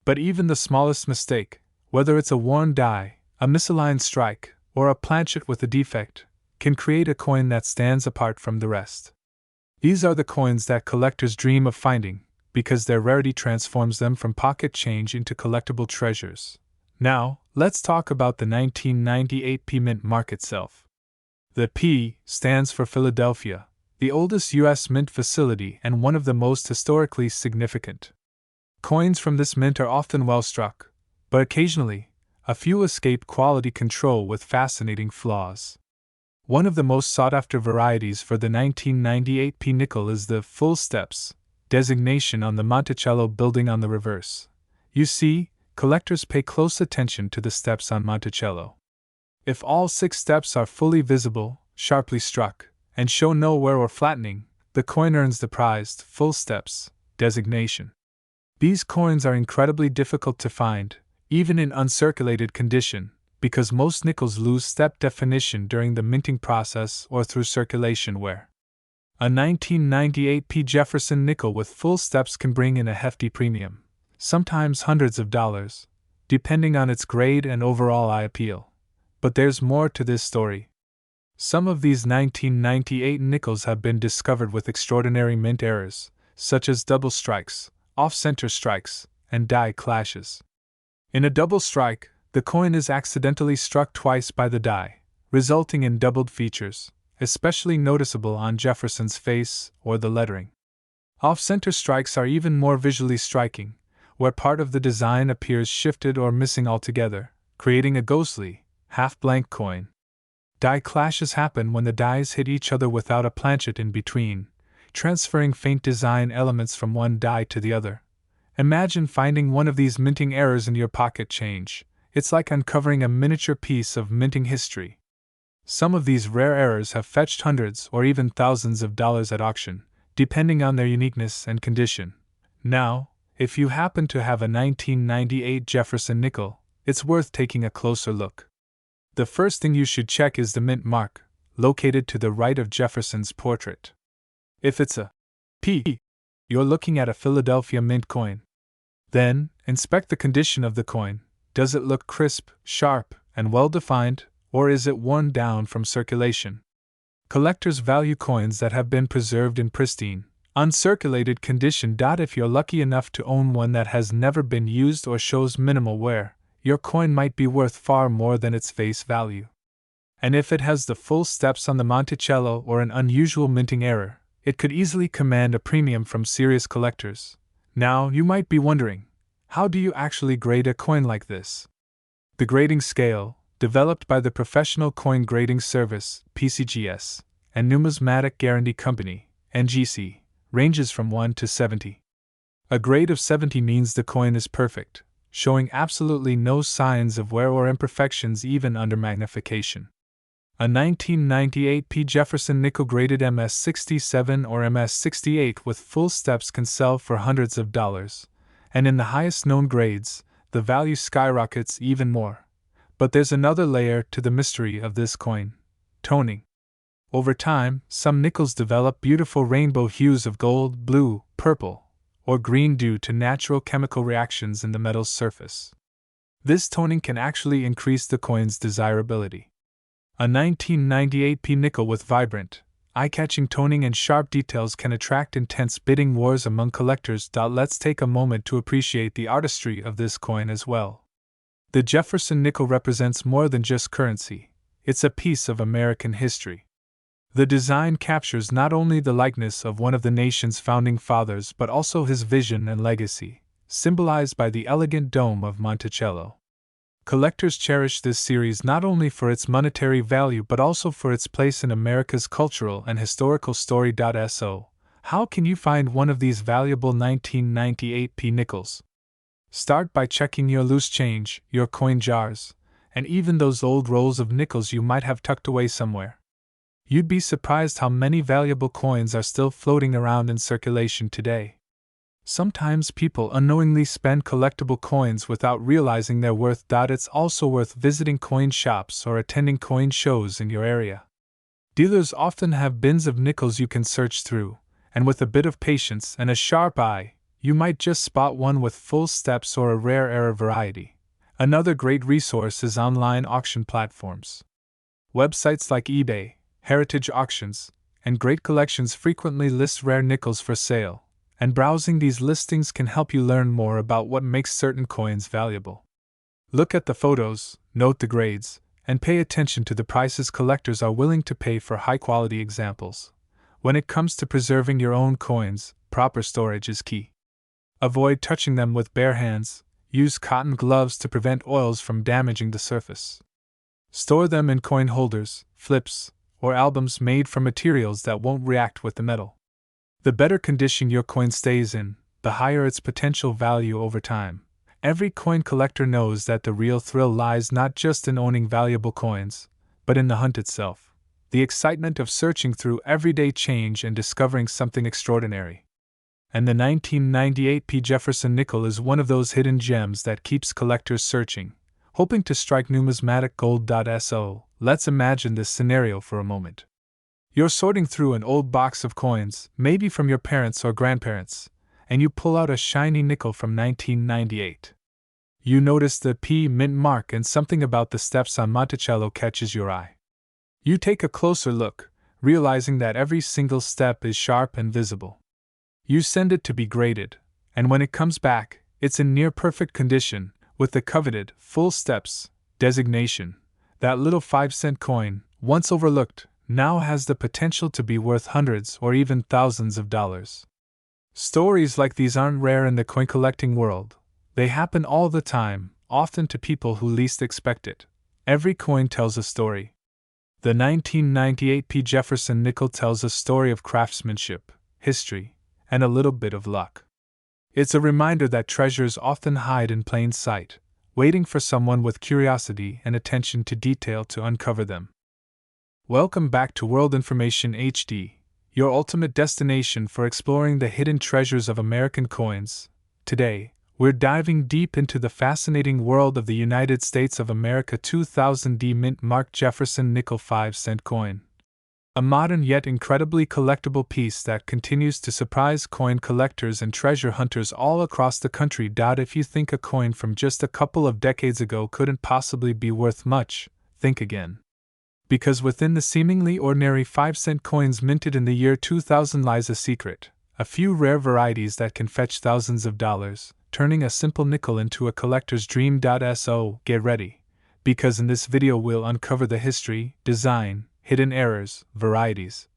But even the smallest mistake, whether it's a worn die, a misaligned strike, or a planchet with a defect, can create a coin that stands apart from the rest. These are the coins that collectors dream of finding, because their rarity transforms them from pocket change into collectible treasures. Now, let's talk about the 1998 Mint mark itself. The P stands for Philadelphia, the oldest U.S. mint facility and one of the most historically significant. Coins from this mint are often well struck, but occasionally, a few escape quality control with fascinating flaws. One of the most sought-after varieties for the 1998 nickel is the full steps designation on the Monticello building on the reverse. You see, collectors pay close attention to the steps on Monticello. If all 6 steps are fully visible, sharply struck, and show no wear or flattening, the coin earns the prized full steps designation. These coins are incredibly difficult to find, even in uncirculated condition, because most nickels lose step definition during the minting process or through circulation wear. A 1998 Jefferson nickel with full steps can bring in a hefty premium, sometimes hundreds of dollars, depending on its grade and overall eye appeal. But there's more to this story. Some of these 1998 nickels have been discovered with extraordinary mint errors, such as double strikes, off-center strikes, and die clashes. In a double strike, the coin is accidentally struck twice by the die, resulting in doubled features, especially noticeable on Jefferson's face or the lettering. Off-center strikes are even more visually striking, where part of the design appears shifted or missing altogether, creating a ghostly, half-blank coin. Die clashes happen when the dies hit each other without a planchet in between, transferring faint design elements from one die to the other. Imagine finding one of these minting errors in your pocket change. It's like uncovering a miniature piece of minting history. Some of these rare errors have fetched hundreds or even thousands of dollars at auction, depending on their uniqueness and condition. Now, if you happen to have a 1998 Jefferson nickel, it's worth taking a closer look. The first thing you should check is the mint mark, located to the right of Jefferson's portrait. If it's a P, you're looking at a Philadelphia mint coin. Then, inspect the condition of the coin. Does it look crisp, sharp, and well-defined, or is it worn down from circulation? Collectors value coins that have been preserved in pristine, uncirculated condition. If you're lucky enough to own one that has never been used or shows minimal wear, your coin might be worth far more than its face value. And if it has the full steps on the Monticello or an unusual minting error, it could easily command a premium from serious collectors. Now, you might be wondering, how do you actually grade a coin like this? The grading scale, developed by the Professional Coin Grading Service, PCGS, and Numismatic Guarantee Company, NGC, ranges from 1 to 70. A grade of 70 means the coin is perfect, showing absolutely no signs of wear or imperfections even under magnification. A 1998 Jefferson nickel graded MS67 or MS68 with full steps can sell for hundreds of dollars, and in the highest known grades, the value skyrockets even more. But there's another layer to the mystery of this coin: toning. Over time, some nickels develop beautiful rainbow hues of gold, blue, purple, or green due to natural chemical reactions in the metal's surface. This toning can actually increase the coin's desirability. A 1998 nickel with vibrant, eye-catching toning and sharp details can attract intense bidding wars among collectors. Let's take a moment to appreciate the artistry of this coin as well. The Jefferson nickel represents more than just currency, it's a piece of American history. The design captures not only the likeness of one of the nation's founding fathers but also his vision and legacy, symbolized by the elegant dome of Monticello. Collectors cherish this series not only for its monetary value but also for its place in America's cultural and historical story. So, how can you find one of these valuable 1998 P nickels? Start by checking your loose change, your coin jars, and even those old rolls of nickels you might have tucked away somewhere. You'd be surprised how many valuable coins are still floating around in circulation today. Sometimes people unknowingly spend collectible coins without realizing their worth. It's also worth visiting coin shops or attending coin shows in your area. Dealers often have bins of nickels you can search through, and with a bit of patience and a sharp eye, you might just spot one with full steps or a rare error variety. Another great resource is online auction platforms. Websites like eBay, Heritage Auctions, and Great Collections frequently list rare nickels for sale, and browsing these listings can help you learn more about what makes certain coins valuable. Look at the photos, note the grades, and pay attention to the prices collectors are willing to pay for high-quality examples. When it comes to preserving your own coins, proper storage is key. Avoid touching them with bare hands. Use cotton gloves to prevent oils from damaging the surface. Store them in coin holders, flips, or albums made from materials that won't react with the metal. The better condition your coin stays in, the higher its potential value over time. Every coin collector knows that the real thrill lies not just in owning valuable coins, but in the hunt itself. The excitement of searching through everyday change and discovering something extraordinary. And the 1998 P. Jefferson Nickel is one of those hidden gems that keeps collectors searching, hoping to strike numismatic gold. So, let's imagine this scenario for a moment. You're sorting through an old box of coins, maybe from your parents or grandparents, and you pull out a shiny nickel from 1998. You notice the P mint mark and something about the steps on Monticello catches your eye. You take a closer look, realizing that every single step is sharp and visible. You send it to be graded, and when it comes back, it's in near-perfect condition, with the coveted full steps designation. That little 5-cent coin, once overlooked, now has the potential to be worth hundreds or even thousands of dollars. Stories like these aren't rare in the coin collecting world. They happen all the time, often to people who least expect it. Every coin tells a story. The 1998 P. Jefferson Nickel tells a story of craftsmanship, history, and a little bit of luck. It's a reminder that treasures often hide in plain sight, waiting for someone with curiosity and attention to detail to uncover them. Welcome back to World Information HD, your ultimate destination for exploring the hidden treasures of American coins. Today, we're diving deep into the fascinating world of the United States of America 2000 D mint mark Jefferson Nickel 5-cent coin. A modern yet incredibly collectible piece that continues to surprise coin collectors and treasure hunters all across the country. If you think a coin from just a couple of decades ago couldn't possibly be worth much, think again. Because within the seemingly ordinary 5-cent coins minted in the year 2000 lies a secret, a few rare varieties that can fetch thousands of dollars, turning a simple nickel into a collector's dream. So, get ready, because in this video we'll uncover the history, design, hidden errors, varieties,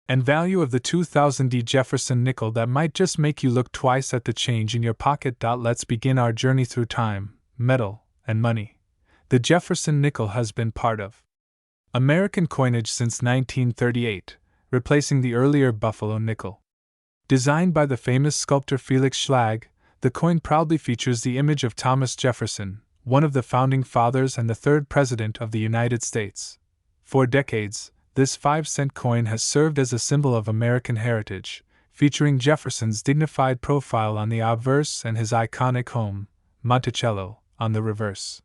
and value of the 2000 D Jefferson Nickel that might just make you look twice at the change in your pocket. Let's begin our journey through time, metal, and money. The Jefferson Nickel has been part of American coinage since 1938, replacing the earlier Buffalo nickel. Designed by the famous sculptor Felix Schlag, the coin proudly features the image of Thomas Jefferson, one of the founding fathers and the third president of the United States. For decades, this 5-cent coin has served as a symbol of American heritage, featuring Jefferson's dignified profile on the obverse and his iconic home, Monticello, on the reverse.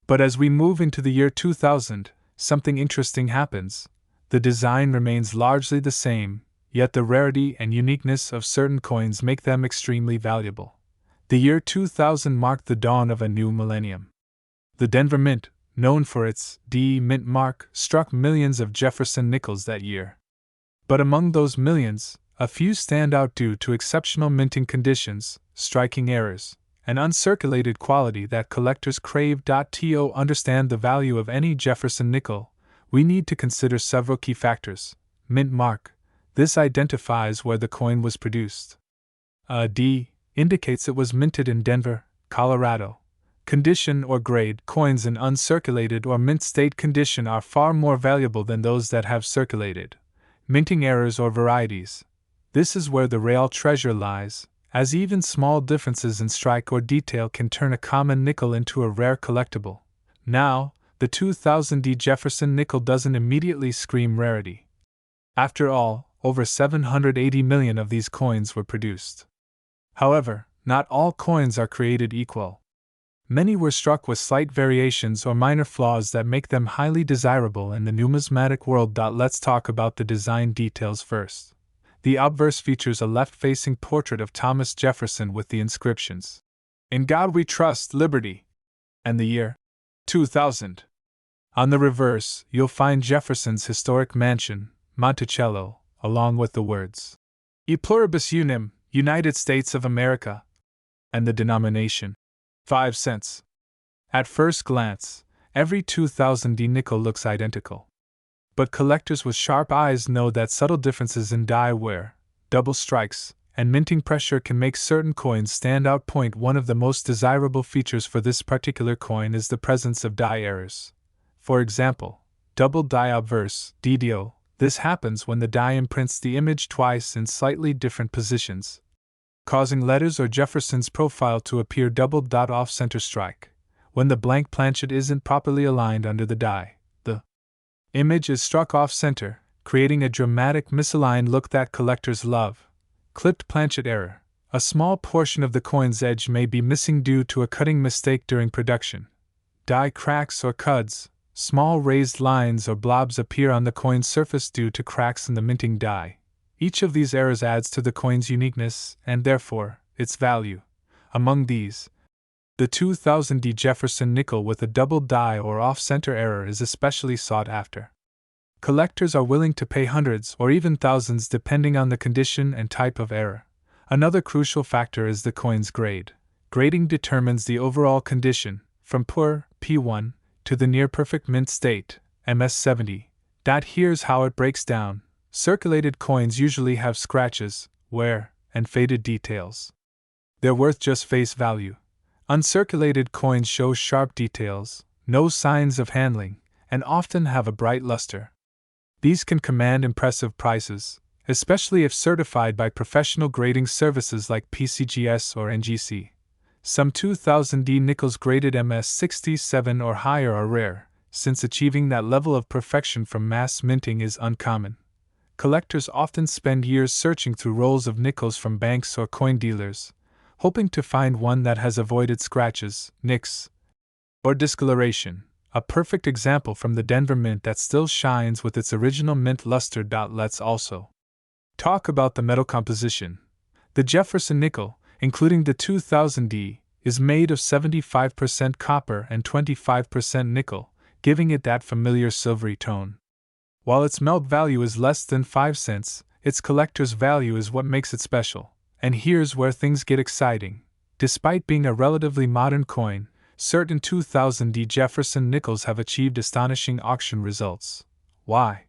But as we move into the year 2000, something interesting happens. The design remains largely the same, yet the rarity and uniqueness of certain coins make them extremely valuable. The year 2000 marked the dawn of a new millennium. The Denver Mint, known for its D mint mark, struck millions of Jefferson nickels that year. But among those millions, a few stand out due to exceptional minting conditions, striking errors, and uncirculated quality that collectors crave. To understand the value of any Jefferson nickel, we need to consider several key factors. Mint mark. This identifies where the coin was produced. A D indicates it was minted in Denver, Colorado. Condition or grade. Coins in uncirculated or mint state condition are far more valuable than those that have circulated. Minting errors or varieties. This is where the real treasure lies, as even small differences in strike or detail can turn a common nickel into a rare collectible. Now, the 2000D Jefferson nickel doesn't immediately scream rarity. After all, over 780 million of these coins were produced. However, not all coins are created equal. Many were struck with slight variations or minor flaws that make them highly desirable in the numismatic world. Let's talk about the design details first. The obverse features a left-facing portrait of Thomas Jefferson with the inscriptions, "In God we trust, liberty," and the year 2000. On the reverse, you'll find Jefferson's historic mansion, Monticello, along with the words, "E pluribus unum, United States of America," and the denomination, 5 cents. At first glance, every 2000D nickel looks identical. But collectors with sharp eyes know that subtle differences in die wear, double strikes, and minting pressure can make certain coins stand out. One of the most desirable features for this particular coin is the presence of die errors. For example, double die obverse, DDO. This happens when the die imprints the image twice in slightly different positions, causing letters or Jefferson's profile to appear doubled. Off-center strike. When the blank planchet isn't properly aligned under the die, the image is struck off-center, creating a dramatic misaligned look that collectors love. Clipped planchet error. A small portion of the coin's edge may be missing due to a cutting mistake during production. Die cracks or cuds. Small raised lines or blobs appear on the coin's surface due to cracks in the minting die. Each of these errors adds to the coin's uniqueness and, therefore, its value. Among these, the 2000D Jefferson nickel with a double die or off-center error is especially sought after. Collectors are willing to pay hundreds or even thousands depending on the condition and type of error. Another crucial factor is the coin's grade. Grading determines the overall condition, from poor, P1, to the near-perfect mint state, MS70. Here's how it breaks down. Circulated coins usually have scratches, wear, and faded details. They're worth just face value. Uncirculated coins show sharp details, no signs of handling, and often have a bright luster. These can command impressive prices, especially if certified by professional grading services like PCGS or NGC. Some 2000D nickels graded MS67 or higher are rare, since achieving that level of perfection from mass minting is uncommon. Collectors often spend years searching through rolls of nickels from banks or coin dealers, hoping to find one that has avoided scratches, nicks, or discoloration. A perfect example from the Denver Mint that still shines with its original mint luster. Let's also talk about the metal composition. The Jefferson nickel, including the 2000D, is made of 75% copper and 25% nickel, giving it that familiar silvery tone. While its melt value is less than 5 cents, its collector's value is what makes it special. And here's where things get exciting. Despite being a relatively modern coin, certain 2000D Jefferson nickels have achieved astonishing auction results. Why?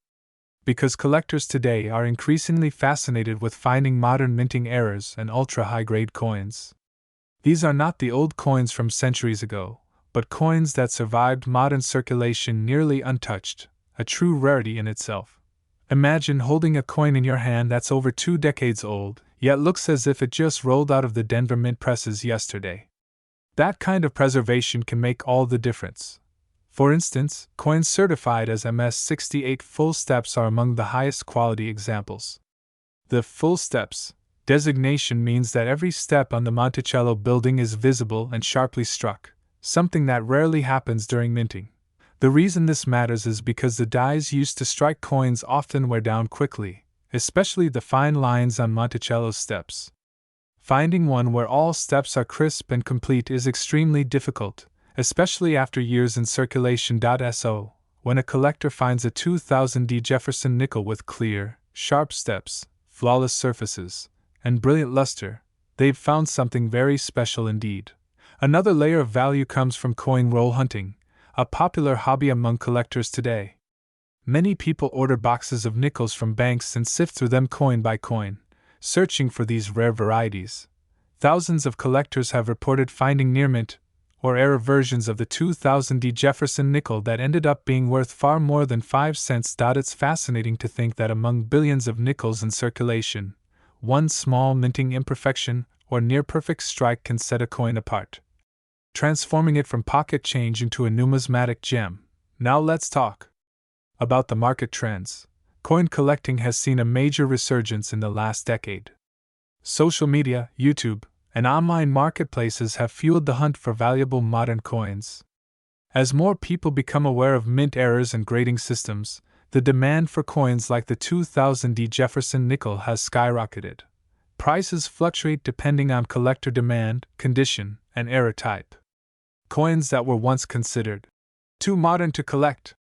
Because collectors today are increasingly fascinated with finding modern minting errors and ultra-high-grade coins. These are not the old coins from centuries ago, but coins that survived modern circulation nearly untouched, a true rarity in itself. Imagine holding a coin in your hand that's over 2 decades old, yet looks as if it just rolled out of the Denver Mint presses yesterday. That kind of preservation can make all the difference. For instance, coins certified as MS68 full steps are among the highest quality examples. The full steps designation means that every step on the Monticello building is visible and sharply struck, something that rarely happens during minting. The reason this matters is because the dies used to strike coins often wear down quickly, especially the fine lines on Monticello's steps. Finding one where all steps are crisp and complete is extremely difficult, especially after years in circulation. So, when a collector finds a 2000D Jefferson nickel with clear, sharp steps, flawless surfaces, and brilliant luster, they've found something very special indeed. Another layer of value comes from coin roll hunting, a popular hobby among collectors today. Many people order boxes of nickels from banks and sift through them coin by coin, searching for these rare varieties. Thousands of collectors have reported finding near mint or error versions of the 2000 Jefferson nickel that ended up being worth far more than 5 cents. It's fascinating to think that among billions of nickels in circulation, one small minting imperfection or near-perfect strike can set a coin apart, transforming it from pocket change into a numismatic gem. Now let's talk about the market trends. Coin collecting has seen a major resurgence in the last decade. Social media, YouTube, and online marketplaces have fueled the hunt for valuable modern coins. As more people become aware of mint errors and grading systems, the demand for coins like the 2000 Jefferson Nickel has skyrocketed. Prices fluctuate depending on collector demand, condition, and error type. Coins that were once considered too modern to collect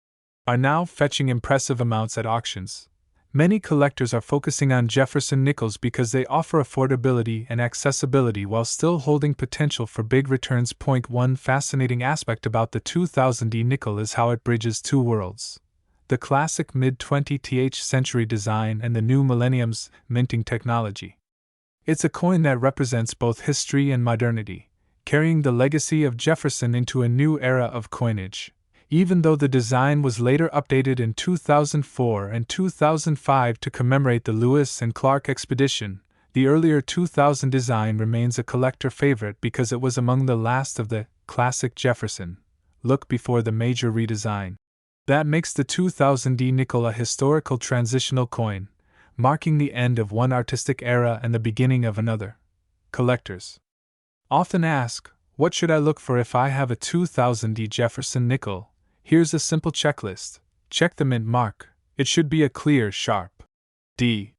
are now fetching impressive amounts at auctions. Many collectors are focusing on Jefferson Nickels because they offer affordability and accessibility while still holding potential for big returns. One fascinating aspect about the 2000 nickel is how it bridges two worlds: the classic mid-20th century design and the new millennium's minting technology. It's a coin that represents both history and modernity, carrying the legacy of Jefferson into a new era of coinage. Even though the design was later updated in 2004 and 2005 to commemorate the Lewis and Clark expedition, the earlier 2000 design remains a collector favorite because it was among the last of the classic Jefferson look before the major redesign. That makes the 2000 nickel a historical transitional coin, marking the end of one artistic era and the beginning of another. Collectors often ask, what should I look for if I have a 2000 Jefferson nickel? Here's a simple checklist. Check the mint mark. It should be a clear, sharp D.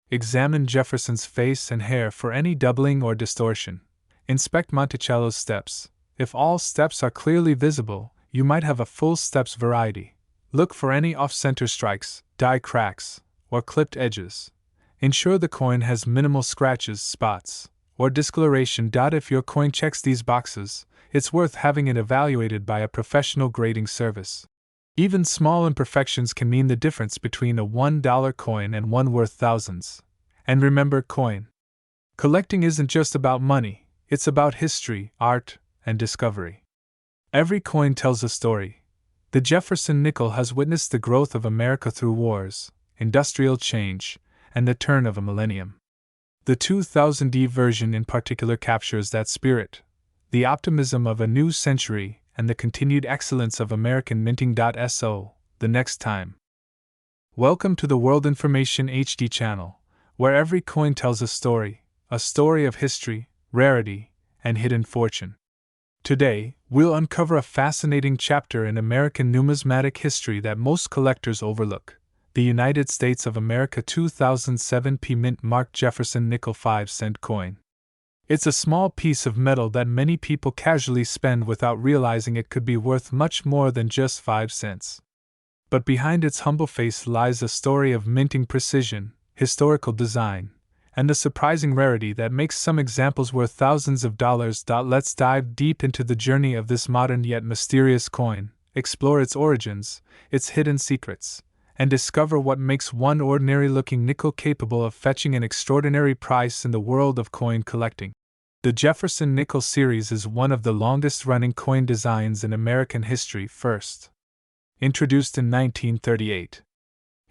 Examine Jefferson's face and hair for any doubling or distortion. Inspect Monticello's steps. If all steps are clearly visible, you might have a full steps variety. Look for any off-center strikes, die cracks, or clipped edges. Ensure the coin has minimal scratches, spots, or discoloration. If your coin checks these boxes, it's worth having it evaluated by a professional grading service. Even small imperfections can mean the difference between a $1 coin and one worth thousands. And remember, coin collecting isn't just about money, it's about history, art, and discovery. Every coin tells a story. The Jefferson nickel has witnessed the growth of America through wars, industrial change, and the turn of a millennium. The 2000 version in particular captures that spirit, the optimism of a new century, and the continued excellence of American minting. So, the next time. Welcome to the World Information HD channel, where every coin tells a story of history, rarity, and hidden fortune. Today, we'll uncover a fascinating chapter in American numismatic history that most collectors overlook: the United States of America 2007 mint mark Jefferson nickel 5-cent coin. It's a small piece of metal that many people casually spend without realizing it could be worth much more than just 5 cents. But behind its humble face lies a story of minting precision, historical design, and the surprising rarity that makes some examples worth thousands of dollars. Let's dive deep into the journey of this modern yet mysterious coin, explore its origins, its hidden secrets, and discover what makes one ordinary-looking nickel capable of fetching an extraordinary price in the world of coin collecting. The Jefferson Nickel series is one of the longest-running coin designs in American history. First introduced in 1938,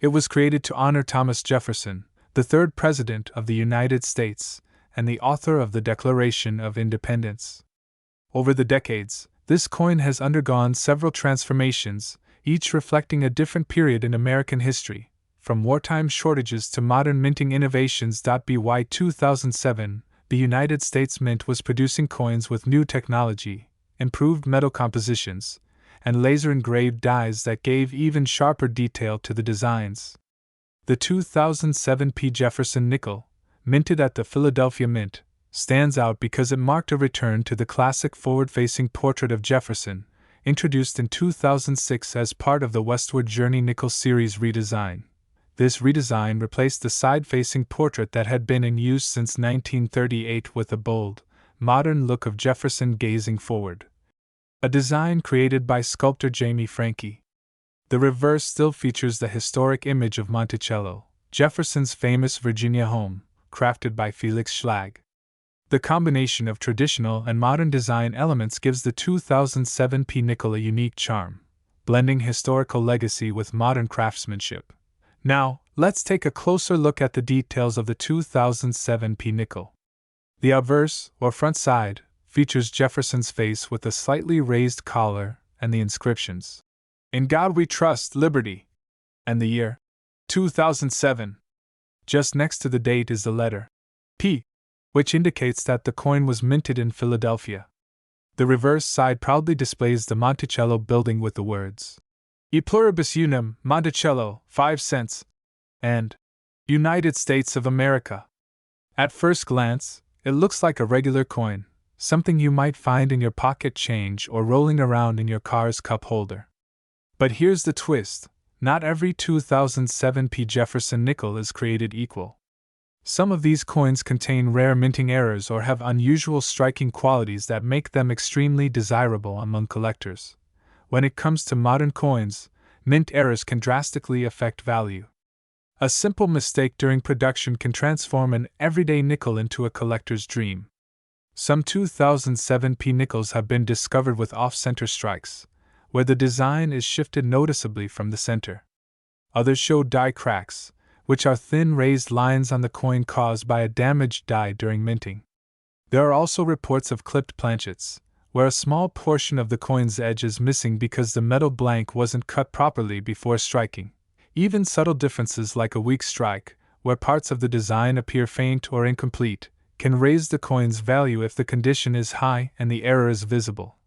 it was created to honor Thomas Jefferson, the third President of the United States, and the author of the Declaration of Independence. Over the decades, this coin has undergone several transformations, each reflecting a different period in American history, from wartime shortages to modern minting innovations. By 2007, the United States Mint was producing coins with new technology, improved metal compositions, and laser-engraved dies that gave even sharper detail to the designs. The 2007 Jefferson Nickel, minted at the Philadelphia Mint, stands out because it marked a return to the classic forward-facing portrait of Jefferson, introduced in 2006 as part of the Westward Journey Nickel series redesign. This redesign replaced the side-facing portrait that had been in use since 1938 with a bold, modern look of Jefferson gazing forward, a design created by sculptor Jamie Franke. The reverse still features the historic image of Monticello, Jefferson's famous Virginia home, crafted by Felix Schlag. The combination of traditional and modern design elements gives the 2007 P nickel a unique charm, blending historical legacy with modern craftsmanship. Now, let's take a closer look at the details of the 2007 P nickel. The obverse, or front side, features Jefferson's face with a slightly raised collar and the inscriptions, "In God We Trust, Liberty," and the year, 2007. Just next to the date is the letter P, which indicates that the coin was minted in Philadelphia. The reverse side proudly displays the Monticello building with the words, "E pluribus unum, Monticello, 5 cents," and "United States of America." At first glance, it looks like a regular coin, something you might find in your pocket change or rolling around in your car's cup holder. But here's the twist: not every 2007 P Jefferson nickel is created equal. Some of these coins contain rare minting errors or have unusual striking qualities that make them extremely desirable among collectors. When it comes to modern coins, mint errors can drastically affect value. A simple mistake during production can transform an everyday nickel into a collector's dream. Some 2007 P nickels have been discovered with off-center strikes, where the design is shifted noticeably from the center. Others show die cracks, which are thin raised lines on the coin caused by a damaged die during minting. There are also reports of clipped planchets, where a small portion of the coin's edge is missing because the metal blank wasn't cut properly before striking. Even subtle differences like a weak strike, where parts of the design appear faint or incomplete, can raise the coin's value if the condition is high and the error is visible.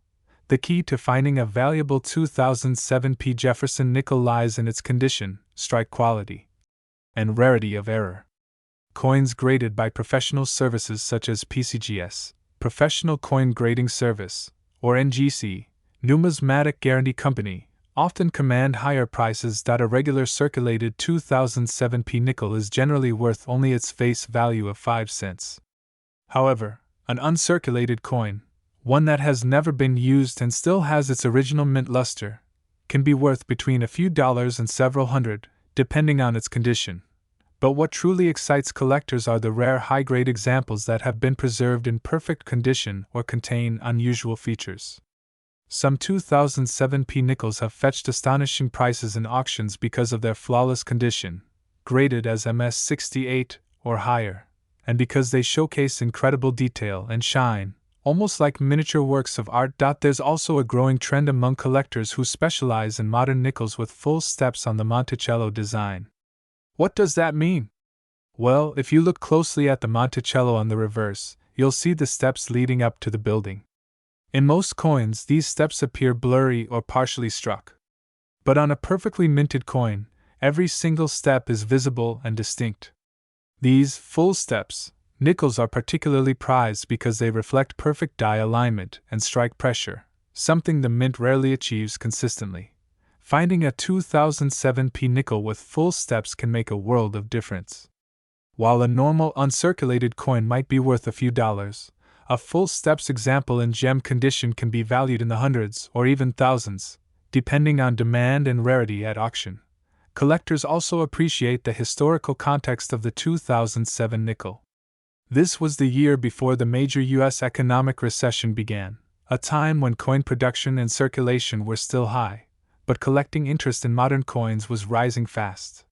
The key to finding a valuable 2007 P Jefferson nickel lies in its condition, strike quality, and rarity of error. Coins graded by professional services such as PCGS, Professional Coin Grading Service, or NGC, Numismatic Guarantee Company, often command higher prices. A regular circulated 2007 P nickel is generally worth only its face value of 5 cents. However, an uncirculated coin, one that has never been used and still has its original mint luster, can be worth between a few dollars and several hundred, depending on its condition. But what truly excites collectors are the rare high-grade examples that have been preserved in perfect condition or contain unusual features. Some 2007 P nickels have fetched astonishing prices in auctions because of their flawless condition, graded as MS68 or higher, and because they showcase incredible detail and shine, almost like miniature works of art. There's also a growing trend among collectors who specialize in modern nickels with full steps on the Monticello design. What does that mean? Well, if you look closely at the Monticello on the reverse, you'll see the steps leading up to the building. In most coins, these steps appear blurry or partially struck. But on a perfectly minted coin, every single step is visible and distinct. These full steps, nickels, are particularly prized because they reflect perfect die alignment and strike pressure, something the mint rarely achieves consistently. Finding a 2007 P nickel with full steps can make a world of difference. While a normal uncirculated coin might be worth a few dollars, a full steps example in gem condition can be valued in the hundreds or even thousands, depending on demand and rarity at auction. Collectors also appreciate the historical context of the 2007 nickel. This was the year before the major U.S. economic recession began, a time when coin production and circulation were still high, but collecting interest in modern coins was rising fast.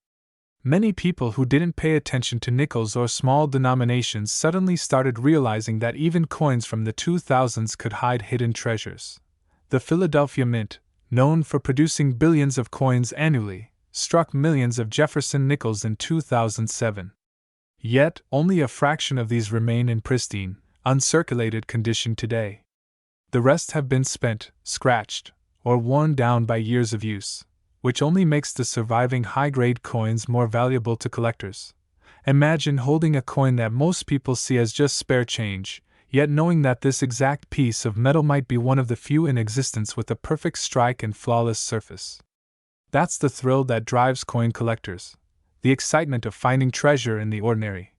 Many people who didn't pay attention to nickels or small denominations suddenly started realizing that even coins from the 2000s could hide hidden treasures. The Philadelphia Mint, known for producing billions of coins annually, struck millions of Jefferson Nickels in 2007. Yet, only a fraction of these remain in pristine, uncirculated condition today. The rest have been spent, scratched, or worn down by years of use, which only makes the surviving high-grade coins more valuable to collectors. Imagine holding a coin that most people see as just spare change, yet knowing that this exact piece of metal might be one of the few in existence with a perfect strike and flawless surface. That's the thrill that drives coin collectors. the excitement of finding treasure in the ordinary.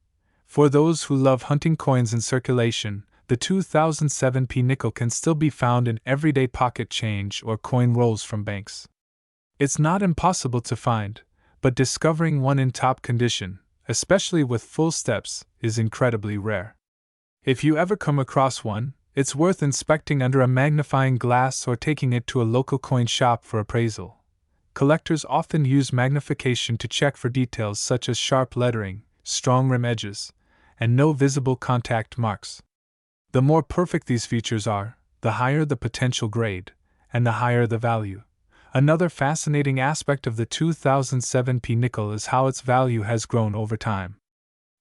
For those who love hunting coins in circulation, the 2007p nickel can still be found in everyday pocket change or coin rolls from banks. It's not impossible to find, but discovering one in top condition, especially with full steps, is incredibly rare. If you ever come across one, it's worth inspecting under a magnifying glass or taking it to a local coin shop for appraisal. Collectors often use magnification to check for details such as sharp lettering, strong rim edges, and no visible contact marks. The more perfect these features are, the higher the potential grade, and the higher the value. Another fascinating aspect of the 2007p nickel is how its value has grown over time.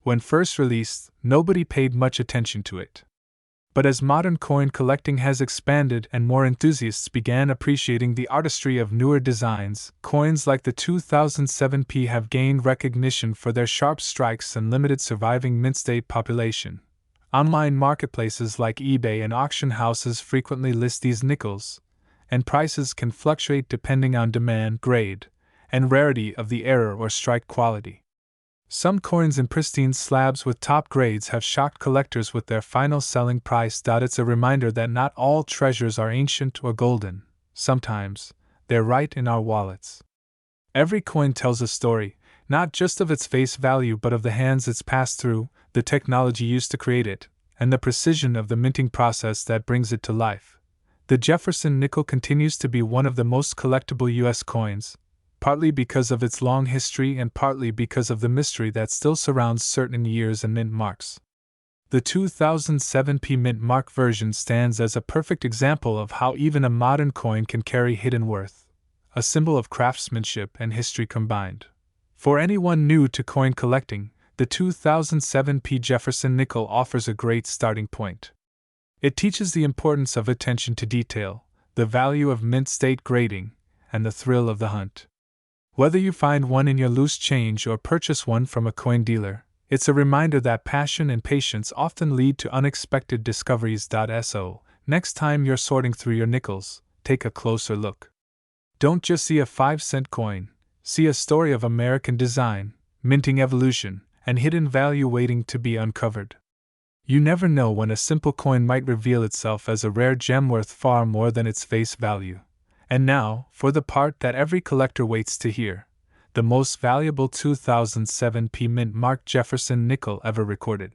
When first released, nobody paid much attention to it. But as modern coin collecting has expanded and more enthusiasts began appreciating the artistry of newer designs, coins like the 2007p have gained recognition for their sharp strikes and limited surviving mint state population. Online marketplaces like eBay and auction houses frequently list these nickels, and prices can fluctuate depending on demand, grade, and rarity of the error or strike quality. Some coins in pristine slabs with top grades have shocked collectors with their final selling price. It's a reminder that not all treasures are ancient or golden. Sometimes, they're right in our wallets. Every coin tells a story, not just of its face value but of the hands it's passed through, the technology used to create it, and the precision of the minting process that brings it to life. The Jefferson Nickel continues to be one of the most collectible U.S. coins, partly because of its long history and partly because of the mystery that still surrounds certain years and mint marks. The 2007p mint mark version stands as a perfect example of how even a modern coin can carry hidden worth, a symbol of craftsmanship and history combined. For anyone new to coin collecting, the 2007p Jefferson Nickel offers a great starting point. It teaches the importance of attention to detail, the value of mint state grading, and the thrill of the hunt. Whether you find one in your loose change or purchase one from a coin dealer, it's a reminder that passion and patience often lead to unexpected discoveries. So, next time you're sorting through your nickels, take a closer look. Don't just see a 5-cent coin, see a story of American design, minting evolution, and hidden value waiting to be uncovered. You never know when a simple coin might reveal itself as a rare gem worth far more than its face value. And now, for the part that every collector waits to hear: the most valuable 2007p mint mark Jefferson Nickel ever recorded.